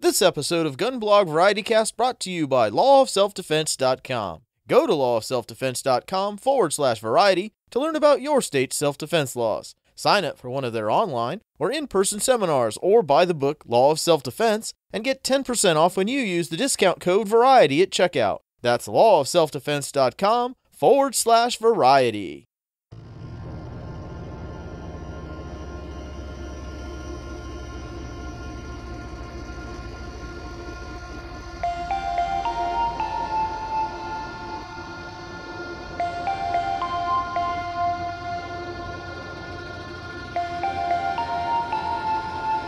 This episode of GunBlog VarietyCast brought to you by lawofselfdefense.com. Go to lawofselfdefense.com/variety to learn about your state's self-defense laws. Sign up for one of their online or in-person seminars or buy the book Law of Self-Defense and get 10% off when you use the discount code VARIETY at checkout. That's lawofselfdefense.com/variety.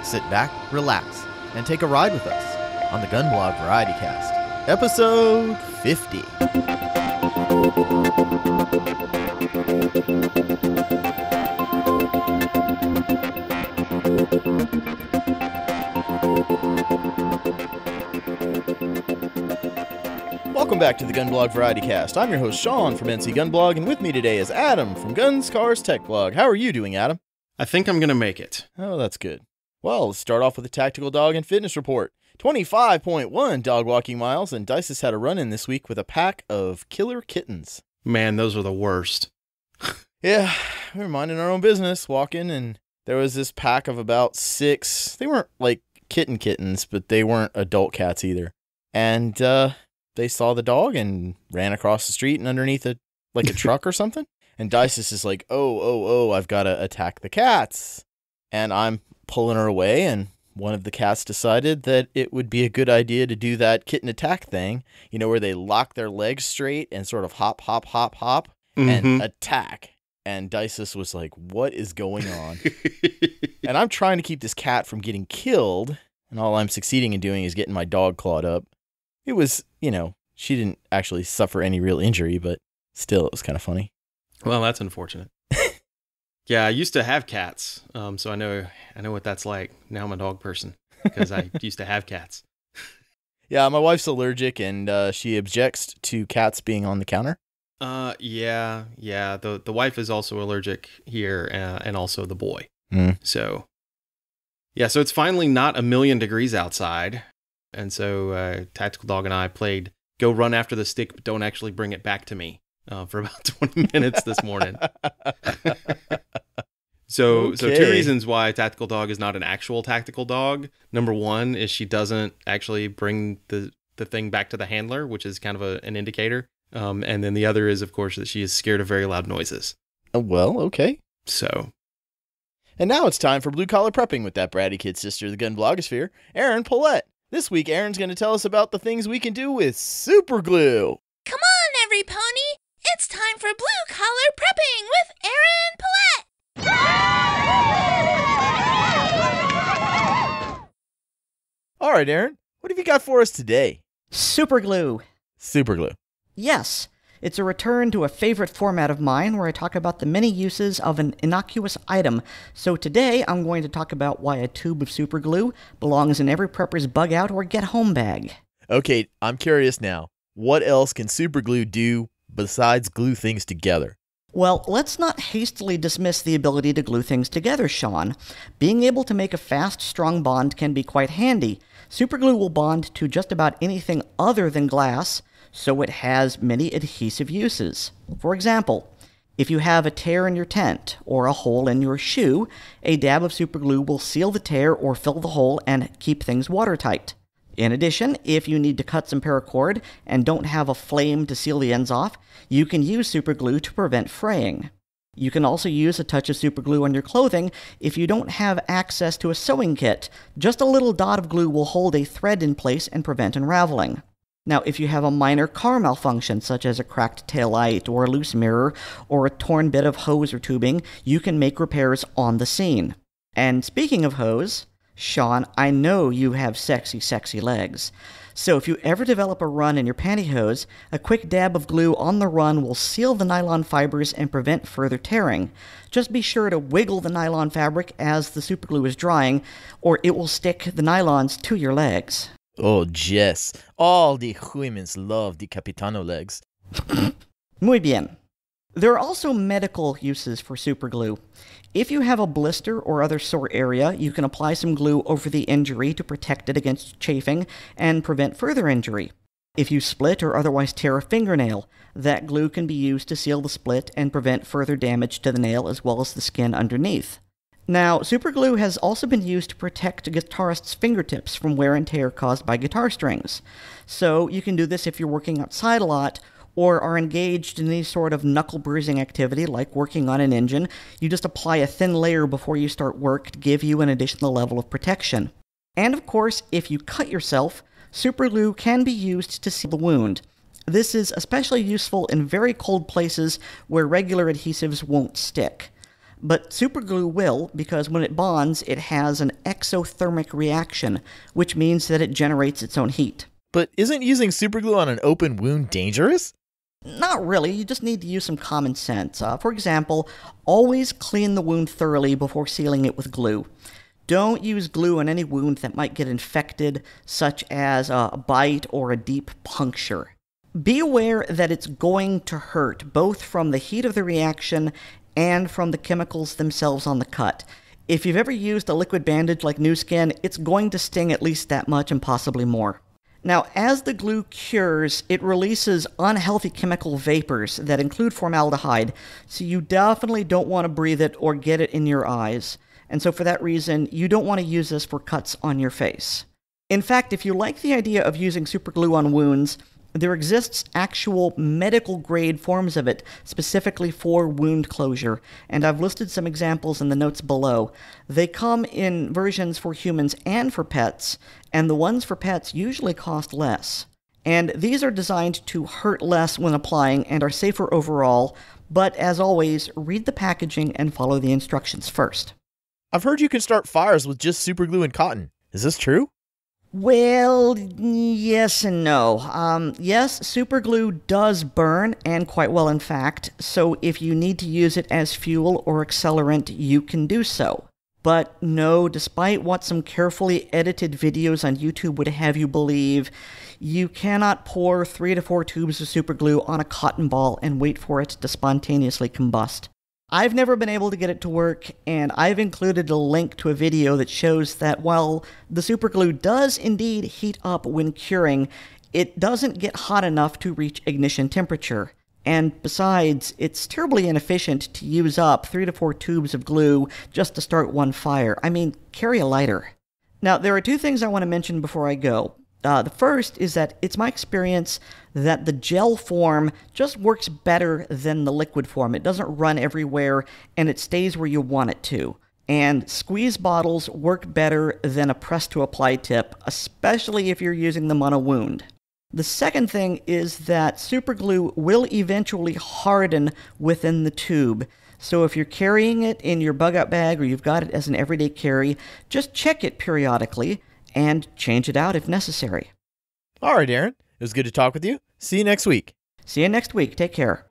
Sit back, relax, and take a ride with us on the GunBlog VarietyCast, episode 50. Welcome back to the GunBlog VarietyCast. I'm your host, Sean from NC GunBlog, and with me today is Adam from Guns, Cars, Tech Blog. How are you doing, Adam? I think I'm going to make it. Oh, that's good. Well, let's start off with a tactical dog and fitness report. 25.1 dog walking miles, and Dices had a run-in this week with a pack of killer kittens. Man, those are the worst. Yeah, we were minding our own business, walking, and there was this pack of about 6. They weren't like kittens, but they weren't adult cats either. And they saw the dog and ran across the street and underneath a truck or something. And Dices is like, oh, I've got to attack the cats. And I'm pulling her away, and one of the cats decided that it would be a good idea to do that kitten attack thing, where they lock their legs straight and sort of hop, and attack. And Dices was like, what is going on? And I'm trying to keep this cat from getting killed, and all I'm succeeding in doing is getting my dog clawed up. It was, she didn't actually suffer any real injury, but still, it was kind of funny. Well, that's unfortunate. Yeah, I used to have cats, so I know what that's like. Now I'm a dog person because I used to have cats. Yeah, my wife's allergic, and she objects to cats being on the counter. Yeah. The wife is also allergic here, and also the boy. So, yeah, so it's finally not 1,000,000 degrees outside, and so Tactical Dog and I played Go Run After the Stick, but Don't Actually Bring It Back to Me for about 20 minutes this morning. So two reasons why Tactical Dog is not an actual tactical dog. Number one is she doesn't actually bring the thing back to the handler, which is kind of an indicator. And then the other is, of course, that she is scared of very loud noises. Well, okay. So. And now it's time for Blue Collar Prepping with that bratty kid sister of the gun blogosphere, Erin Paulette. This week, Erin's going to tell us about the things we can do with Superglue. Come on, every pony. It's time for Blue Collar Prepping with Erin Paulette. All right, Erin, what have you got for us today? Superglue. Superglue. Yes, it's a return to a favorite format of mine where I talk about the many uses of an innocuous item. So today I'm going to talk about why a tube of superglue belongs in every prepper's bug out or get home bag. Okay, I'm curious now. What else can superglue do besides glue things together? Well, let's not hastily dismiss the ability to glue things together, Sean. Being able to make a fast, strong bond can be quite handy. Superglue will bond to just about anything other than glass, so it has many adhesive uses. For example, if you have a tear in your tent or a hole in your shoe, a dab of superglue will seal the tear or fill the hole and keep things watertight. In addition, if you need to cut some paracord and don't have a flame to seal the ends off, you can use superglue to prevent fraying. You can also use a touch of superglue on your clothing if you don't have access to a sewing kit. Just a little dot of glue will hold a thread in place and prevent unraveling. Now, if you have a minor car malfunction, such as a cracked taillight or a loose mirror or a torn bit of hose or tubing, you can make repairs on the scene. And speaking of hose, Sean, I know you have sexy, sexy legs. So if you ever develop a run in your pantyhose, a quick dab of glue on the run will seal the nylon fibers and prevent further tearing. Just be sure to wiggle the nylon fabric as the superglue is drying, or it will stick the nylons to your legs. Oh, Jess. All the humans love the Capitano legs. Muy bien. There are also medical uses for superglue. If you have a blister or other sore area, you can apply some glue over the injury to protect it against chafing and prevent further injury. If you split or otherwise tear a fingernail, that glue can be used to seal the split and prevent further damage to the nail as well as the skin underneath. Now, superglue has also been used to protect a guitarist's fingertips from wear and tear caused by guitar strings. So you can do this if you're working outside a lot or are engaged in any sort of knuckle-bruising activity like working on an engine. You just apply a thin layer before you start work to give you an additional level of protection. And of course, if you cut yourself, superglue can be used to seal the wound. This is especially useful in very cold places where regular adhesives won't stick. But superglue will, because when it bonds, it has an exothermic reaction, which means that it generates its own heat. But isn't using superglue on an open wound dangerous? Not really, you just need to use some common sense. For example, always clean the wound thoroughly before sealing it with glue. Don't use glue on any wound that might get infected, such as a bite or a deep puncture. Be aware that it's going to hurt, both from the heat of the reaction and from the chemicals themselves on the cut. If you've ever used a liquid bandage like New Skin, it's going to sting at least that much and possibly more. Now, as the glue cures, it releases unhealthy chemical vapors that include formaldehyde, so you definitely don't want to breathe it or get it in your eyes. And so for that reason, you don't want to use this for cuts on your face. In fact, if you like the idea of using superglue on wounds, there exists actual medical-grade forms of it specifically for wound closure, and I've listed some examples in the notes below. They come in versions for humans and for pets, and the ones for pets usually cost less. And these are designed to hurt less when applying and are safer overall, but as always, read the packaging and follow the instructions first. I've heard you can start fires with just superglue and cotton. Is this true? Well, yes and no. Yes, superglue does burn, and quite well in fact, so if you need to use it as fuel or accelerant, you can do so. But no, despite what some carefully edited videos on YouTube would have you believe, you cannot pour 3 to 4 tubes of superglue on a cotton ball and wait for it to spontaneously combust. I've never been able to get it to work, and I've included a link to a video that shows that while the superglue does indeed heat up when curing, it doesn't get hot enough to reach ignition temperature. And besides, it's terribly inefficient to use up 3 to 4 tubes of glue just to start one fire. I mean, carry a lighter. Now, there are 2 things I want to mention before I go. The first is that it's my experience that the gel form just works better than the liquid form. It doesn't run everywhere, and it stays where you want it to. And squeeze bottles work better than a press-to-apply tip, especially if you're using them on a wound. The second thing is that superglue will eventually harden within the tube. So if you're carrying it in your bug-out bag or you've got it as an everyday carry, just check it periodically and change it out if necessary. All right, Aaron. It was good to talk with you. See you next week. See you next week. Take care.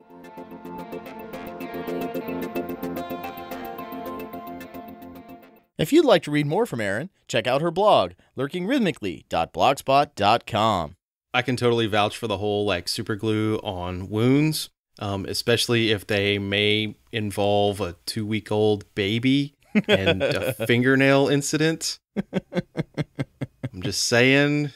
If you'd like to read more from Erin, check out her blog, lurkingrhythmically.blogspot.com. I can totally vouch for the whole superglue on wounds, especially if they may involve a 2-week-old baby and a fingernail incident. I'm just saying.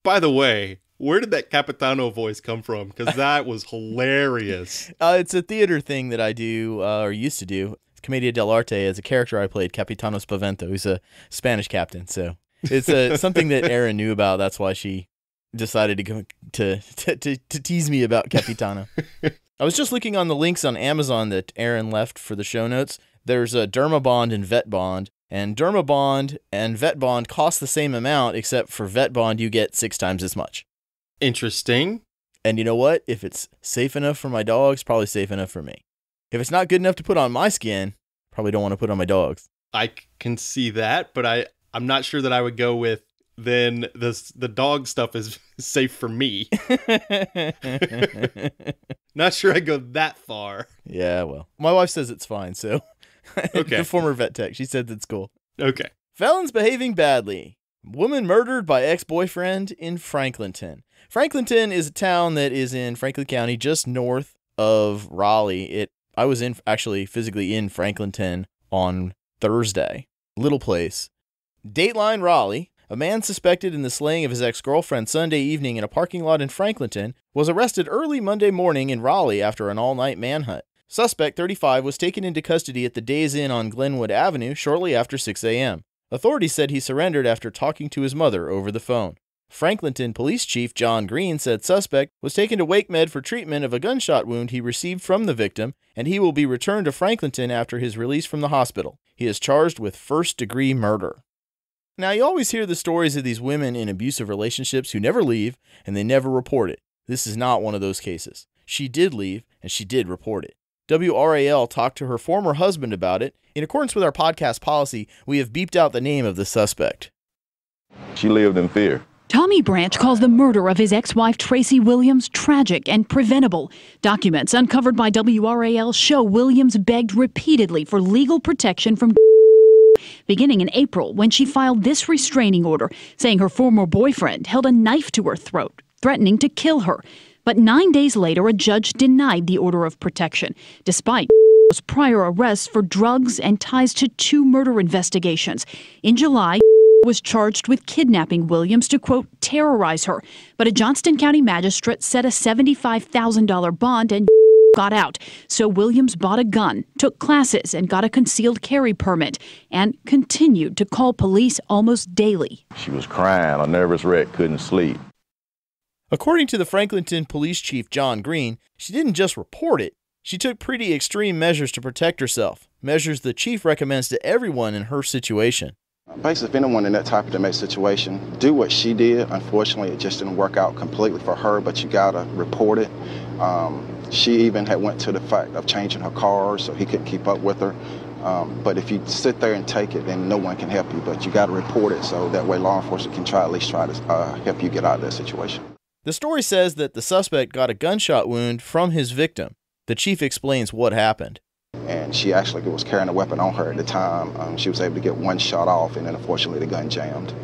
By the way, where did that Capitano voice come from? Because that was hilarious. It's a theater thing that I do, or used to do. It's Commedia dell'arte. As a character I played, Capitano Spavento, who's a Spanish captain. So it's something that Erin knew about. That's why she decided to tease me about Capitano. I was just looking on the links on Amazon that Erin left for the show notes. There's a Dermabond and Vetbond, and Dermabond and Vetbond cost the same amount, except for Vetbond you get 6 times as much. Interesting. And you know what? If it's safe enough for my dogs, probably safe enough for me. If it's not good enough to put on my skin, probably don't want to put on my dogs. I can see that, but I'm not sure that I would go with then the dog stuff is safe for me. Not sure I go that far. Yeah, well, my wife says it's fine, so... Okay. The former vet tech, she said that's cool. Okay. Felons behaving badly. Woman murdered by ex-boyfriend in Franklinton. Franklinton is a town that is in Franklin County, just north of Raleigh. I was actually physically in Franklinton on Thursday. Little place. Dateline Raleigh. A man suspected in the slaying of his ex-girlfriend Sunday evening in a parking lot in Franklinton was arrested early Monday morning in Raleigh after an all-night manhunt. Suspect 35 was taken into custody at the Days Inn on Glenwood Avenue shortly after 6 a.m. Authorities said he surrendered after talking to his mother over the phone. Franklinton Police Chief John Green said suspect was taken to Wake Med for treatment of a gunshot wound he received from the victim, and he will be returned to Franklinton after his release from the hospital. He is charged with first-degree murder. Now, you always hear the stories of these women in abusive relationships who never leave and they never report it. This is not one of those cases. She did leave and she did report it. WRAL talked to her former husband about it. In accordance with our podcast policy, we have beeped out the name of the suspect. She lived in fear. Tommy Branch calls the murder of his ex-wife Tracy Williams tragic and preventable. Documents uncovered by WRAL show Williams begged repeatedly for legal protection from beginning in April when she filed this restraining order, saying her former boyfriend held a knife to her throat, threatening to kill her. But 9 days later, a judge denied the order of protection, despite prior arrests for drugs and ties to 2 murder investigations. In July, was charged with kidnapping Williams to, quote, terrorize her. But a Johnston County magistrate set a $75,000 bond and got out. So Williams bought a gun, took classes, and got a concealed carry permit, and continued to call police almost daily. She was crying, a nervous wreck, couldn't sleep. According to the Franklinton Police Chief John Green, she didn't just report it, she took pretty extreme measures to protect herself, measures the chief recommends to everyone in her situation. Basically, if anyone in that type of domestic situation, do what she did. Unfortunately, it just didn't work out completely for her, but you gotta report it. She even had went to the fact of changing her car so he couldn't keep up with her. But if you sit there and take it, then no one can help you, but you gotta report it so that way law enforcement can at least try to help you get out of that situation. The story says that the suspect got a gunshot wound from his victim. The chief explains what happened. And she actually was carrying a weapon on her at the time. She was able to get one shot off, and then unfortunately the gun jammed.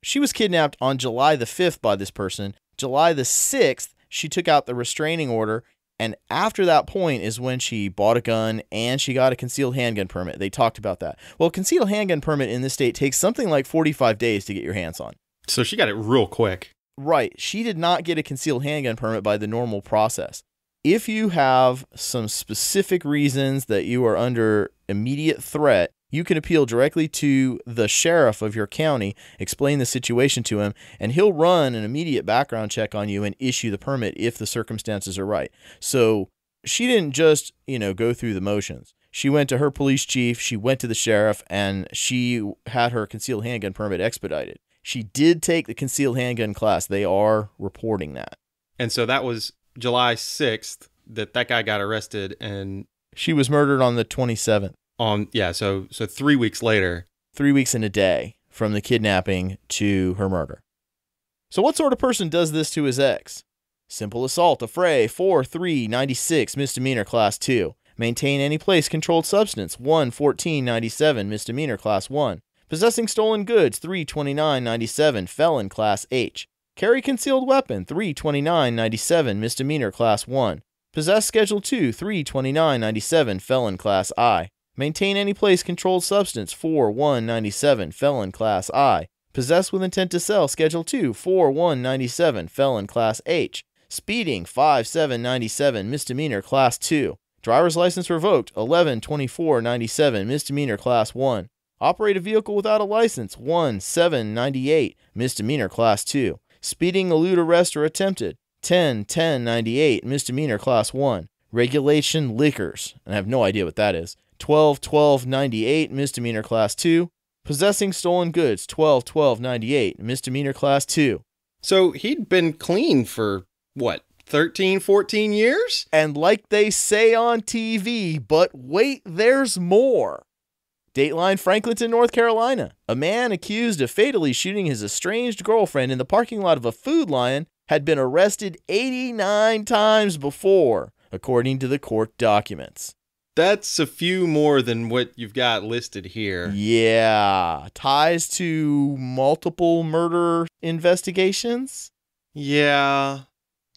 She was kidnapped on July the 5th by this person. July the 6th, she took out the restraining order, and after that point is when she bought a gun and she got a concealed handgun permit. They talked about that. Well, a concealed handgun permit in this state takes something like 45 days to get your hands on. So she got it real quick. Right. She did not get a concealed handgun permit by the normal process. If you have some specific reasons that you are under immediate threat, you can appeal directly to the sheriff of your county, explain the situation to him, and he'll run an immediate background check on you and issue the permit if the circumstances are right. So she didn't just, go through the motions. She went to her police chief, she went to the sheriff, and she had her concealed handgun permit expedited. She did take the concealed handgun class. They are reporting that. And so that was July 6th that guy got arrested, and she was murdered on the 27th. So 3 weeks later. 3 weeks and a day from the kidnapping to her murder. So what sort of person does this to his ex? Simple assault, affray, 4-3-96, misdemeanor class 2. Maintain any place controlled substance, 1-14-97, misdemeanor class 1. Possessing stolen goods, 3-29-97, felon class H. Carry concealed weapon, 3-29-97, misdemeanor class 1. Possess schedule 2, 3-29-97, felon class I. Maintain any place controlled substance, 4-1-97, felon class I. Possess with intent to sell, schedule 2, 4-1-97, felon class H. Speeding, 5-7-97, misdemeanor class 2. Driver's license revoked, 11-24-97, misdemeanor class 1. Operate a vehicle without a license, 1-7-98, misdemeanor class 2. Speeding, elude arrest, or attempted, 10-10-98, misdemeanor class 1. Regulation liquors, and I have no idea what that is, 12-12-98, misdemeanor class 2. Possessing stolen goods, 12-12-98, misdemeanor class 2. So he'd been clean for, 13, 14 years? And like they say on TV, but wait, there's more. Dateline Franklinton, North Carolina. A man accused of fatally shooting his estranged girlfriend in the parking lot of a Food Lion had been arrested 89 times before, according to the court documents. That's a few more than what you've got listed here. Yeah. Ties to multiple murder investigations? Yeah.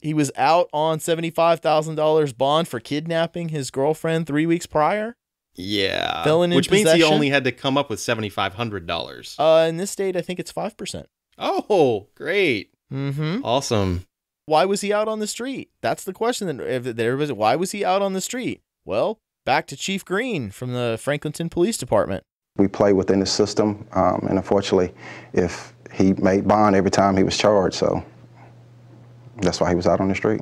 he was out on $75,000 bond for kidnapping his girlfriend 3 weeks prior. Yeah. Felon in Which means he possession. only had to come up with $7,500. In this state, I think it's 5%. Oh, great. Mm-hmm. Awesome. Why was he out on the street? That's the question that everybody. Why was he out on the street? Well, back to Chief Green from the Franklinton Police Department. We play within the system, and unfortunately, if he made bond every time he was charged, so that's why he was out on the street.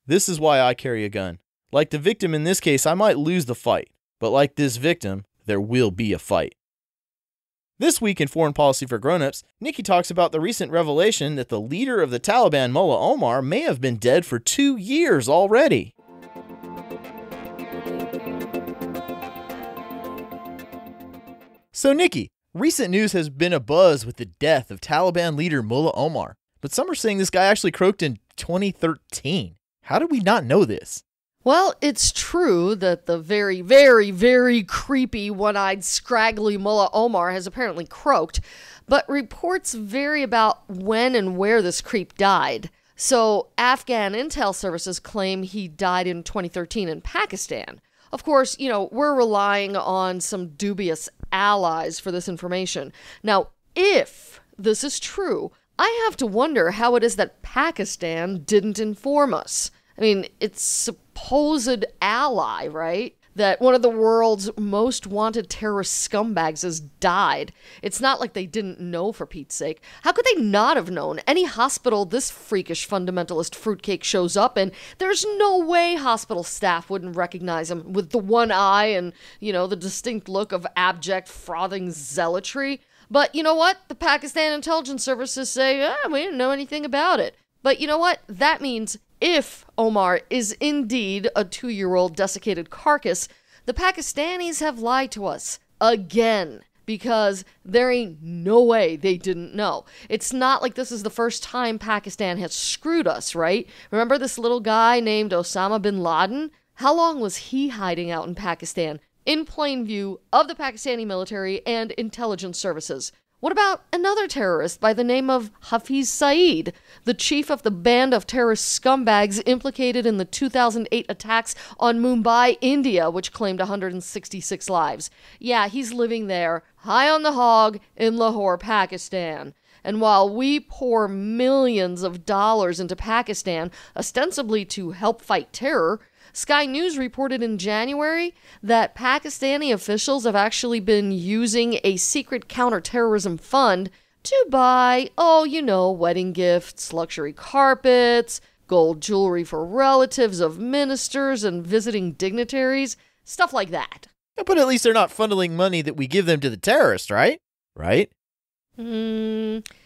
This is why I carry a gun. Like the victim in this case, I might lose the fight. But like this victim, there will be a fight. This week in Foreign Policy for Grownups, Nikki talks about the recent revelation that the leader of the Taliban, Mullah Omar, may have been dead for 2 years already. So Nikki, recent news has been abuzz with the death of Taliban leader Mullah Omar, but some are saying this guy actually croaked in 2013. How did we not know this? Well, it's true that the very, very, very creepy, one-eyed, scraggly Mullah Omar has apparently croaked, but reports vary about when and where this creep died. So, Afghan intel services claim he died in 2013 in Pakistan. Of course, we're relying on some dubious allies for this information. Now, if this is true, I have to wonder how it is that Pakistan didn't inform us. I mean, it's supposed ally, right? That one of the world's most wanted terrorist scumbags has died. It's not like they didn't know, for Pete's sake. How could they not have known? Any hospital this freakish fundamentalist fruitcake shows up in, there's no way hospital staff wouldn't recognize him with the one eye and, the distinct look of abject, frothing zealotry. But you know what? The Pakistan intelligence services say, we didn't know anything about it. But you know what? That means if Omar is indeed a 2-year-old desiccated carcass, the Pakistanis have lied to us again, because there ain't no way they didn't know. It's not like this is the first time Pakistan has screwed us, right? Remember this little guy named Osama bin Laden? How long was he hiding out in Pakistan, in plain view of the Pakistani military and intelligence services? What about another terrorist by the name of Hafiz Saeed, the chief of the band of terrorist scumbags implicated in the 2008 attacks on Mumbai, India, which claimed 166 lives? Yeah, he's living there, high on the hog, in Lahore, Pakistan. And while we pour millions of dollars into Pakistan, ostensibly to help fight terror, Sky News reported in January that Pakistani officials have actually been using a secret counterterrorism fund to buy, wedding gifts, luxury carpets, gold jewelry for relatives of ministers and visiting dignitaries, stuff like that. But at least they're not funneling money that we give them to the terrorists, right? Right?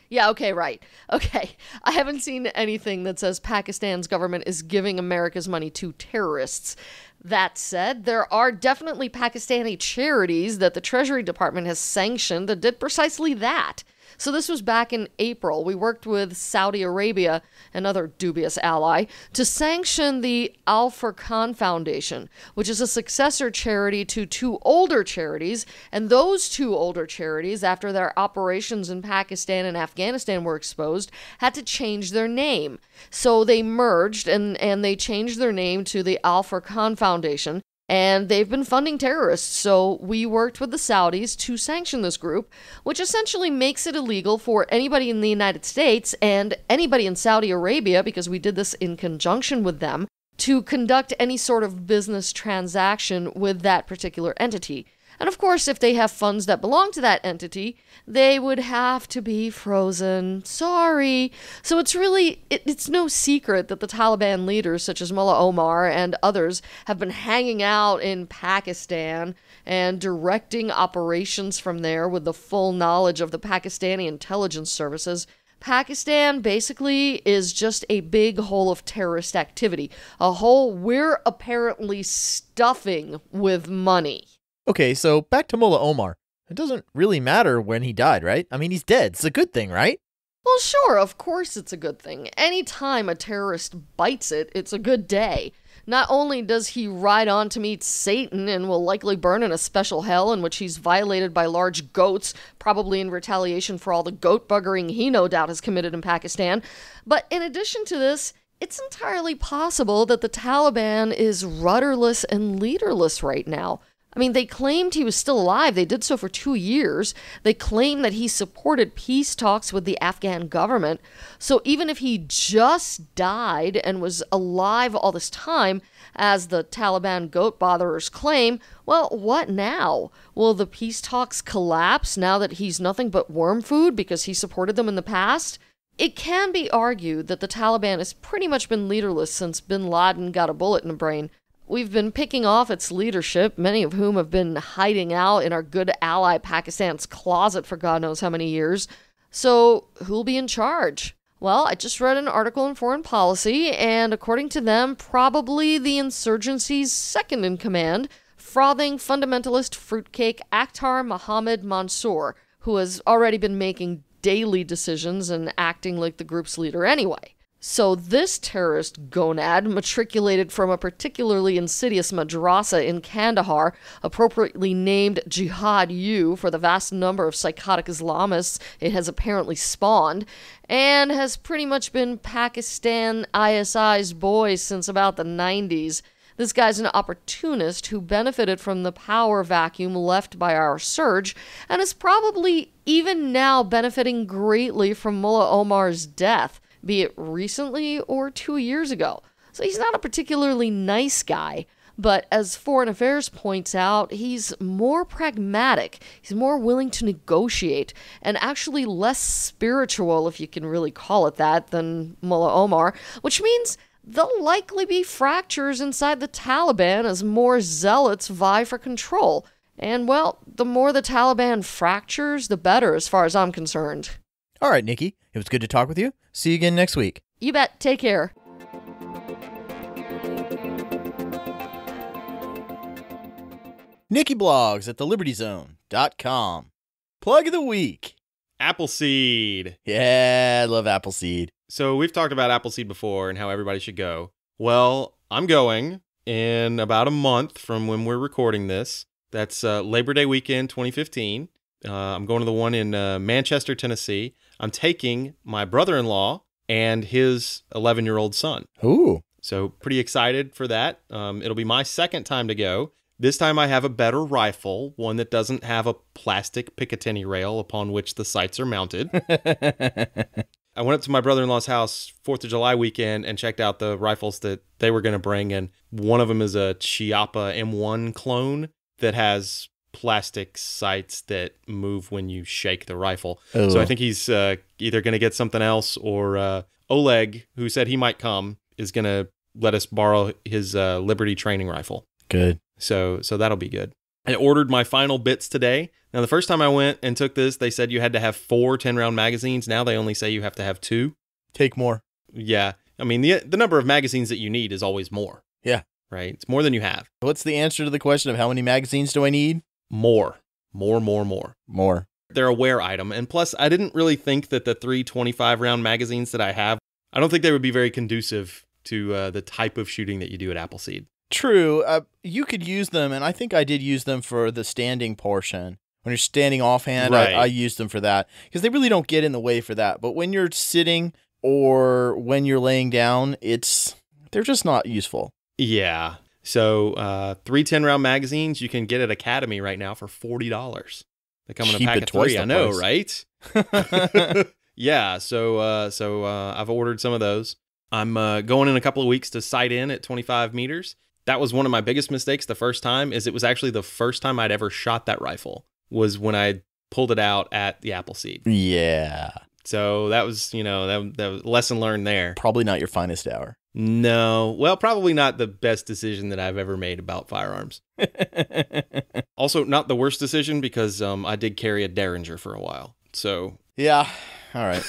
Yeah, okay, right. Okay, I haven't seen anything that says Pakistan's government is giving America's money to terrorists. That said, there are definitely Pakistani charities that the Treasury Department has sanctioned that did precisely that. So this was back in April. We worked with Saudi Arabia, another dubious ally, to sanction the Al Furqan Foundation, which is a successor charity to 2 older charities. And those 2 older charities, after their operations in Pakistan and Afghanistan were exposed, had to change their name. So they merged and they changed their name to the Al Furqan Foundation. And they've been funding terrorists, so we worked with the Saudis to sanction this group, which essentially makes it illegal for anybody in the United States and anybody in Saudi Arabia, because we did this in conjunction with them, to conduct any sort of business transaction with that particular entity. And of course, if they have funds that belong to that entity, they would have to be frozen. Sorry. So it's no secret that the Taliban leaders, such as Mullah Omar and others, have been hanging out in Pakistan and directing operations from there with the full knowledge of the Pakistani intelligence services. Pakistan basically is just a big hole of terrorist activity. A hole we're apparently stuffing with money. Okay, so back to Mullah Omar. It doesn't really matter when he died, right? I mean, he's dead. It's a good thing, right? Well, sure, of course it's a good thing. Anytime a terrorist bites it, it's a good day. Not only does he ride on to meet Satan and will likely burn in a special hell in which he's violated by large goats, probably in retaliation for all the goat buggering he no doubt has committed in Pakistan, but in addition to this, it's entirely possible that the Taliban is rudderless and leaderless right now. I mean, they claimed he was still alive. They did so for 2 years. They claimed that he supported peace talks with the Afghan government. So even if he just died and was alive all this time, as the Taliban goat botherers claim, well, what now? Will the peace talks collapse now that he's nothing but worm food because he supported them in the past? It can be argued that the Taliban has pretty much been leaderless since bin Laden got a bullet in the brain. We've been picking off its leadership, many of whom have been hiding out in our good ally Pakistan's closet for God knows how many years. So who'll be in charge? Well, I just read an article in Foreign Policy, and according to them, probably the insurgency's second in command, frothing fundamentalist fruitcake Akhtar Mohammed Mansour, who has already been making daily decisions and acting like the group's leader anyway. So this terrorist gonad, matriculated from a particularly insidious madrasa in Kandahar, appropriately named Jihad U for the vast number of psychotic Islamists it has apparently spawned, and has pretty much been Pakistan ISI's boy since about the 90s. This guy's an opportunist who benefited from the power vacuum left by our surge, and is probably even now benefiting greatly from Mullah Omar's death, be it recently or 2 years ago. So he's not a particularly nice guy, but as Foreign Affairs points out, he's more pragmatic, he's more willing to negotiate, and actually less spiritual, if you can really call it that, than Mullah Omar, which means there'll likely be fractures inside the Taliban as more zealots vie for control. And, well, the more the Taliban fractures, the better as far as I'm concerned. All right, Nikki. It was good to talk with you. See you again next week. You bet. Take care. Nikki blogs at thelibertyzone.com. Plug of the week. Appleseed. Yeah, I love Appleseed. So we've talked about Appleseed before and how everybody should go. Well, I'm going in about a month from when we're recording this. That's Labor Day weekend 2015. I'm going to the one in Manchester, Tennessee. I'm taking my brother-in-law and his 11-year-old son. Ooh. So pretty excited for that. It'll be my second time to go. This time I have a better rifle, one that doesn't have a plastic Picatinny rail upon which the sights are mounted. I went up to my brother-in-law's house 4th of July weekend and checked out the rifles that they were going to bring. And one of them is a Chiappa M1 clone that has plastic sights that move when you shake the rifle. Oh. So I think he's either going to get something else, or Oleg, who said he might come, is going to let us borrow his Liberty training rifle. Good. So that'll be good. I ordered my final bits today. Now, the first time I went and took this, they said you had to have 4 10-round magazines. Now they only say you have to have 2. Take more. Yeah. I mean, the number of magazines that you need is always more. Yeah. Right? It's more than you have. What's the answer to the question of how many magazines do I need? More. They're a wear item. And plus, I didn't really think that the 3 25-round magazines that I have, I don't think they would be very conducive to the type of shooting that you do at Appleseed. True. You could use them, and I think I did use them for the standing portion. When you're standing offhand, right. I used them for that, because they really don't get in the way for that. But when you're sitting or when you're laying down, they're just not useful. Yeah. So 3 10-round magazines you can get at Academy right now for $40. They come in a pack of 3. I know, right? Yeah. So I've ordered some of those. I'm going in a couple of weeks to sight in at 25 meters. That was one of my biggest mistakes the first time. It was actually the first time I'd ever shot that rifle, was when I pulled it out at the Appleseed. Yeah. So that was, that was a lesson learned there. Probably not your finest hour. No. Well, probably not the best decision that I've ever made about firearms. Also, not the worst decision, because I did carry a Derringer for a while. So yeah. All right.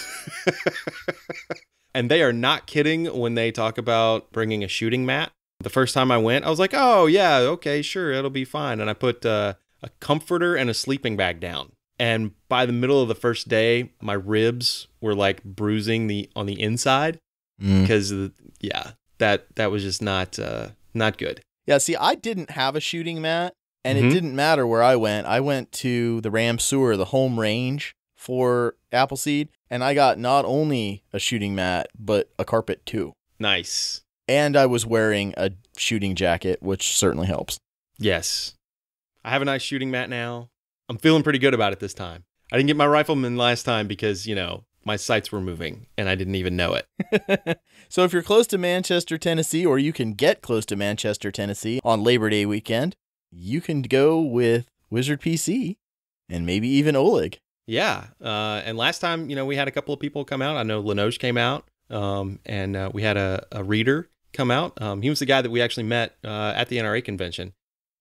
And they are not kidding when they talk about bringing a shooting mat. The first time I went, I was like, oh, yeah, okay, sure, it'll be fine. And I put a comforter and a sleeping bag down. And by the middle of the first day, my ribs were like bruising on the inside, because, that was just not good. Yeah, see, I didn't have a shooting mat, and it didn't matter where I went. I went to the Ram Sewer, the home range for Appleseed, and I got not only a shooting mat, but a carpet too. Nice. And I was wearing a shooting jacket, which certainly helps. Yes. I have a nice shooting mat now. I'm feeling pretty good about it this time. I didn't get my rifleman last time because, my sights were moving and I didn't even know it. So if you're close to Manchester, Tennessee, or you can get close to Manchester, Tennessee on Labor Day weekend, you can go with Wizard PC and maybe even Oleg. Yeah. And last time, we had a couple of people come out. I know Lenoge came out and we had a reader come out. He was the guy that we actually met at the NRA convention.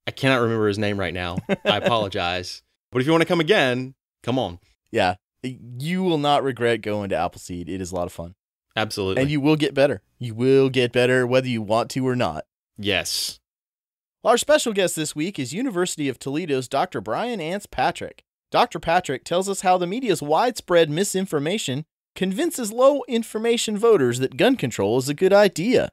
I cannot remember his name right now. I apologize. But if you want to come again, come on. Yeah. You will not regret going to Appleseed. It is a lot of fun. Absolutely. And you will get better. You will get better whether you want to or not. Yes. Our special guest this week is University of Toledo's Dr. Brian Anse Patrick. Dr. Patrick tells us how the media's widespread misinformation convinces low information voters that gun control is a good idea.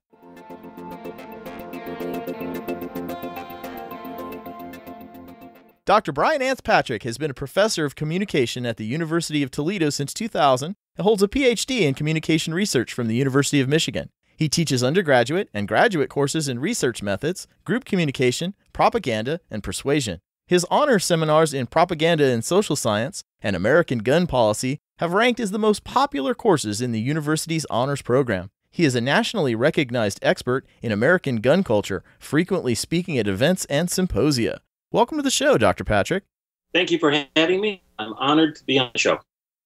Dr. Brian Anse Patrick has been a professor of communication at the University of Toledo since 2000 and holds a PhD in communication research from the University of Michigan. He teaches undergraduate and graduate courses in research methods, group communication, propaganda, and persuasion. His honors seminars in propaganda and social science and American gun policy have ranked as the most popular courses in the university's honors program. He is a nationally recognized expert in American gun culture, frequently speaking at events and symposia. Welcome to the show, Dr. Patrick. Thank you for having me. I'm honored to be on the show.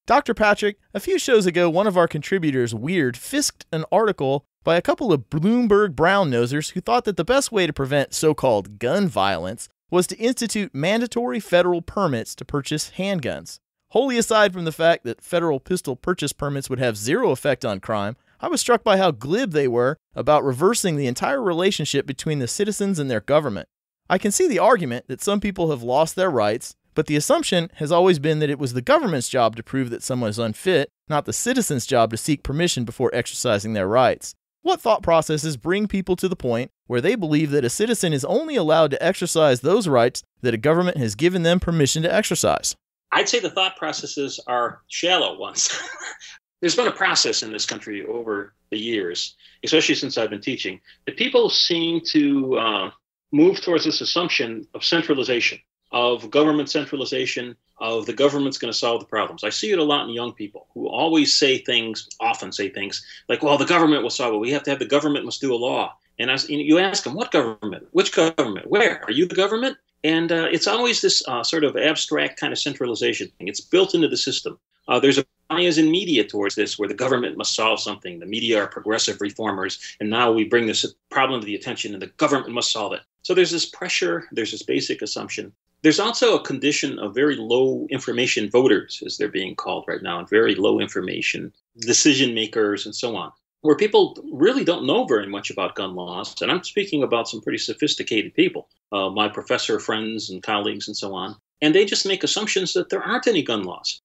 Dr. Patrick, a few shows ago, one of our contributors, Weird, fisked an article by a couple of Bloomberg brown-nosers who thought that the best way to prevent so-called gun violence was to institute mandatory federal permits to purchase handguns. Wholly aside from the fact that federal pistol purchase permits would have zero effect on crime, I was struck by how glib they were about reversing the entire relationship between the citizens and their government. I can see the argument that some people have lost their rights, but the assumption has always been that it was the government's job to prove that someone is unfit, not the citizen's job to seek permission before exercising their rights. What thought processes bring people to the point where they believe that a citizen is only allowed to exercise those rights that a government has given them permission to exercise? I'd say the thought processes are shallow ones. There's been a process in this country over the years, especially since I've been teaching, that people seem to move towards this assumption of centralization, of government centralization, of the government's going to solve the problems. I see it a lot in young people who always often say things like, well, the government will solve it. We have to have the government must do a law. And you ask them, what government? Which government? Where? Are you the government? And it's always this sort of abstract kind of centralization thing. It's built into the system. There's a bias in media towards this, where the government must solve something. The media are progressive reformers, and now we bring this problem to the attention, and the government must solve it. So there's this pressure, there's this basic assumption. There's also a condition of very low information voters, as they're being called right now, and very low information decision makers and so on, where people really don't know very much about gun laws. And I'm speaking about some pretty sophisticated people, my professor friends and colleagues and so on. And they just make assumptions that there aren't any gun laws.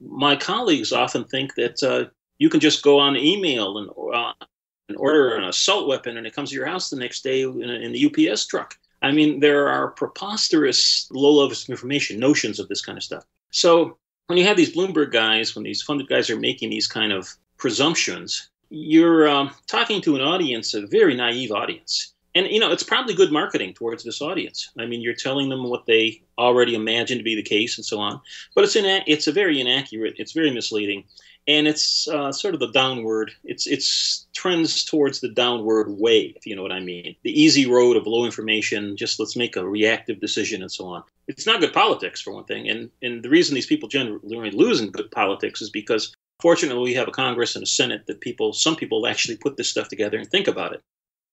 My colleagues often think that you can just go on email and order an assault weapon and it comes to your house the next day in the UPS truck. I mean, there are preposterous low levels of information, notions of this kind of stuff. So when you have these Bloomberg guys, when these funded guys are making these kind of presumptions, you're talking to an audience, a very naive audience. And, it's probably good marketing towards this audience. I mean, you're telling them what they already imagine to be the case and so on. But it's a very inaccurate, it's very misleading. And it's sort of the downward, it's trends towards the downward way, if you know what I mean. The easy road of low information, just let's make a reactive decision and so on. It's not good politics, for one thing. And the reason these people generally lose in good politics is because, fortunately, we have a Congress and a Senate that some people actually put this stuff together and think about it.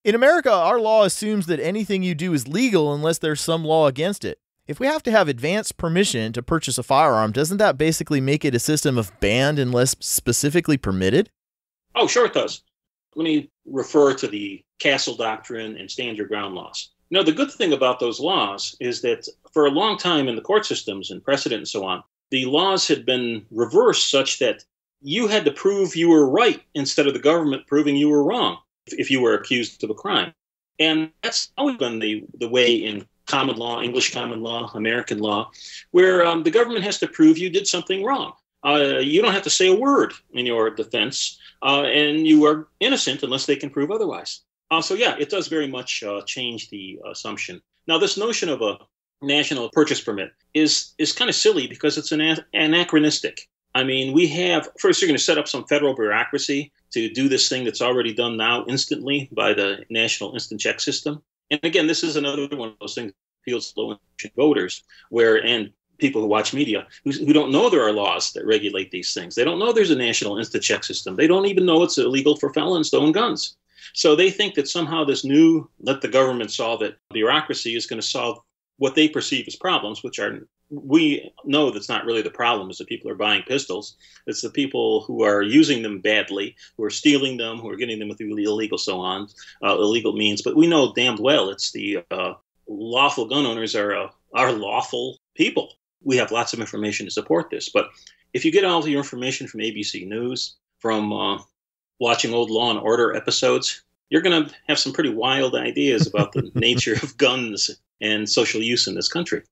In America, our law assumes that anything you do is legal unless there's some law against it. If we have to have advance permission to purchase a firearm, doesn't that basically make it a system of banned unless specifically permitted? Oh, sure it does. Let me refer to the Castle Doctrine and Stand Your Ground laws. The good thing about those laws is that for a long time in the court systems and precedent and so on, the laws had been reversed such that you had to prove you were right instead of the government proving you were wrong if you were accused of a crime. And that's always been the way in common law, English common law, American law, where the government has to prove you did something wrong. You don't have to say a word in your defense. and you are innocent unless they can prove otherwise. So yeah, it does very much change the assumption. Now, this notion of a national purchase permit is kind of silly because it's anachronistic. I mean, first you're going to set up some federal bureaucracy to do this thing that's already done now instantly by the National Instant Check System. And again, this is another one of those things that appeals to low-income voters and people who watch media who don't know there are laws that regulate these things. They don't know there's a National Instant Check System. They don't even know it's illegal for felons to own guns. So they think that somehow this new let the government solve it bureaucracy is going to solve what they perceive as problems, which are, we know that's not really the problem, is the people who are buying pistols. It's the people who are using them badly, who are stealing them, who are getting them through illegal means. But we know damned well it's the lawful gun owners are lawful people. We have lots of information to support this. But if you get all of your information from ABC News, from watching old Law and Order episodes, you're going to have some pretty wild ideas about the nature of guns and social use in this country.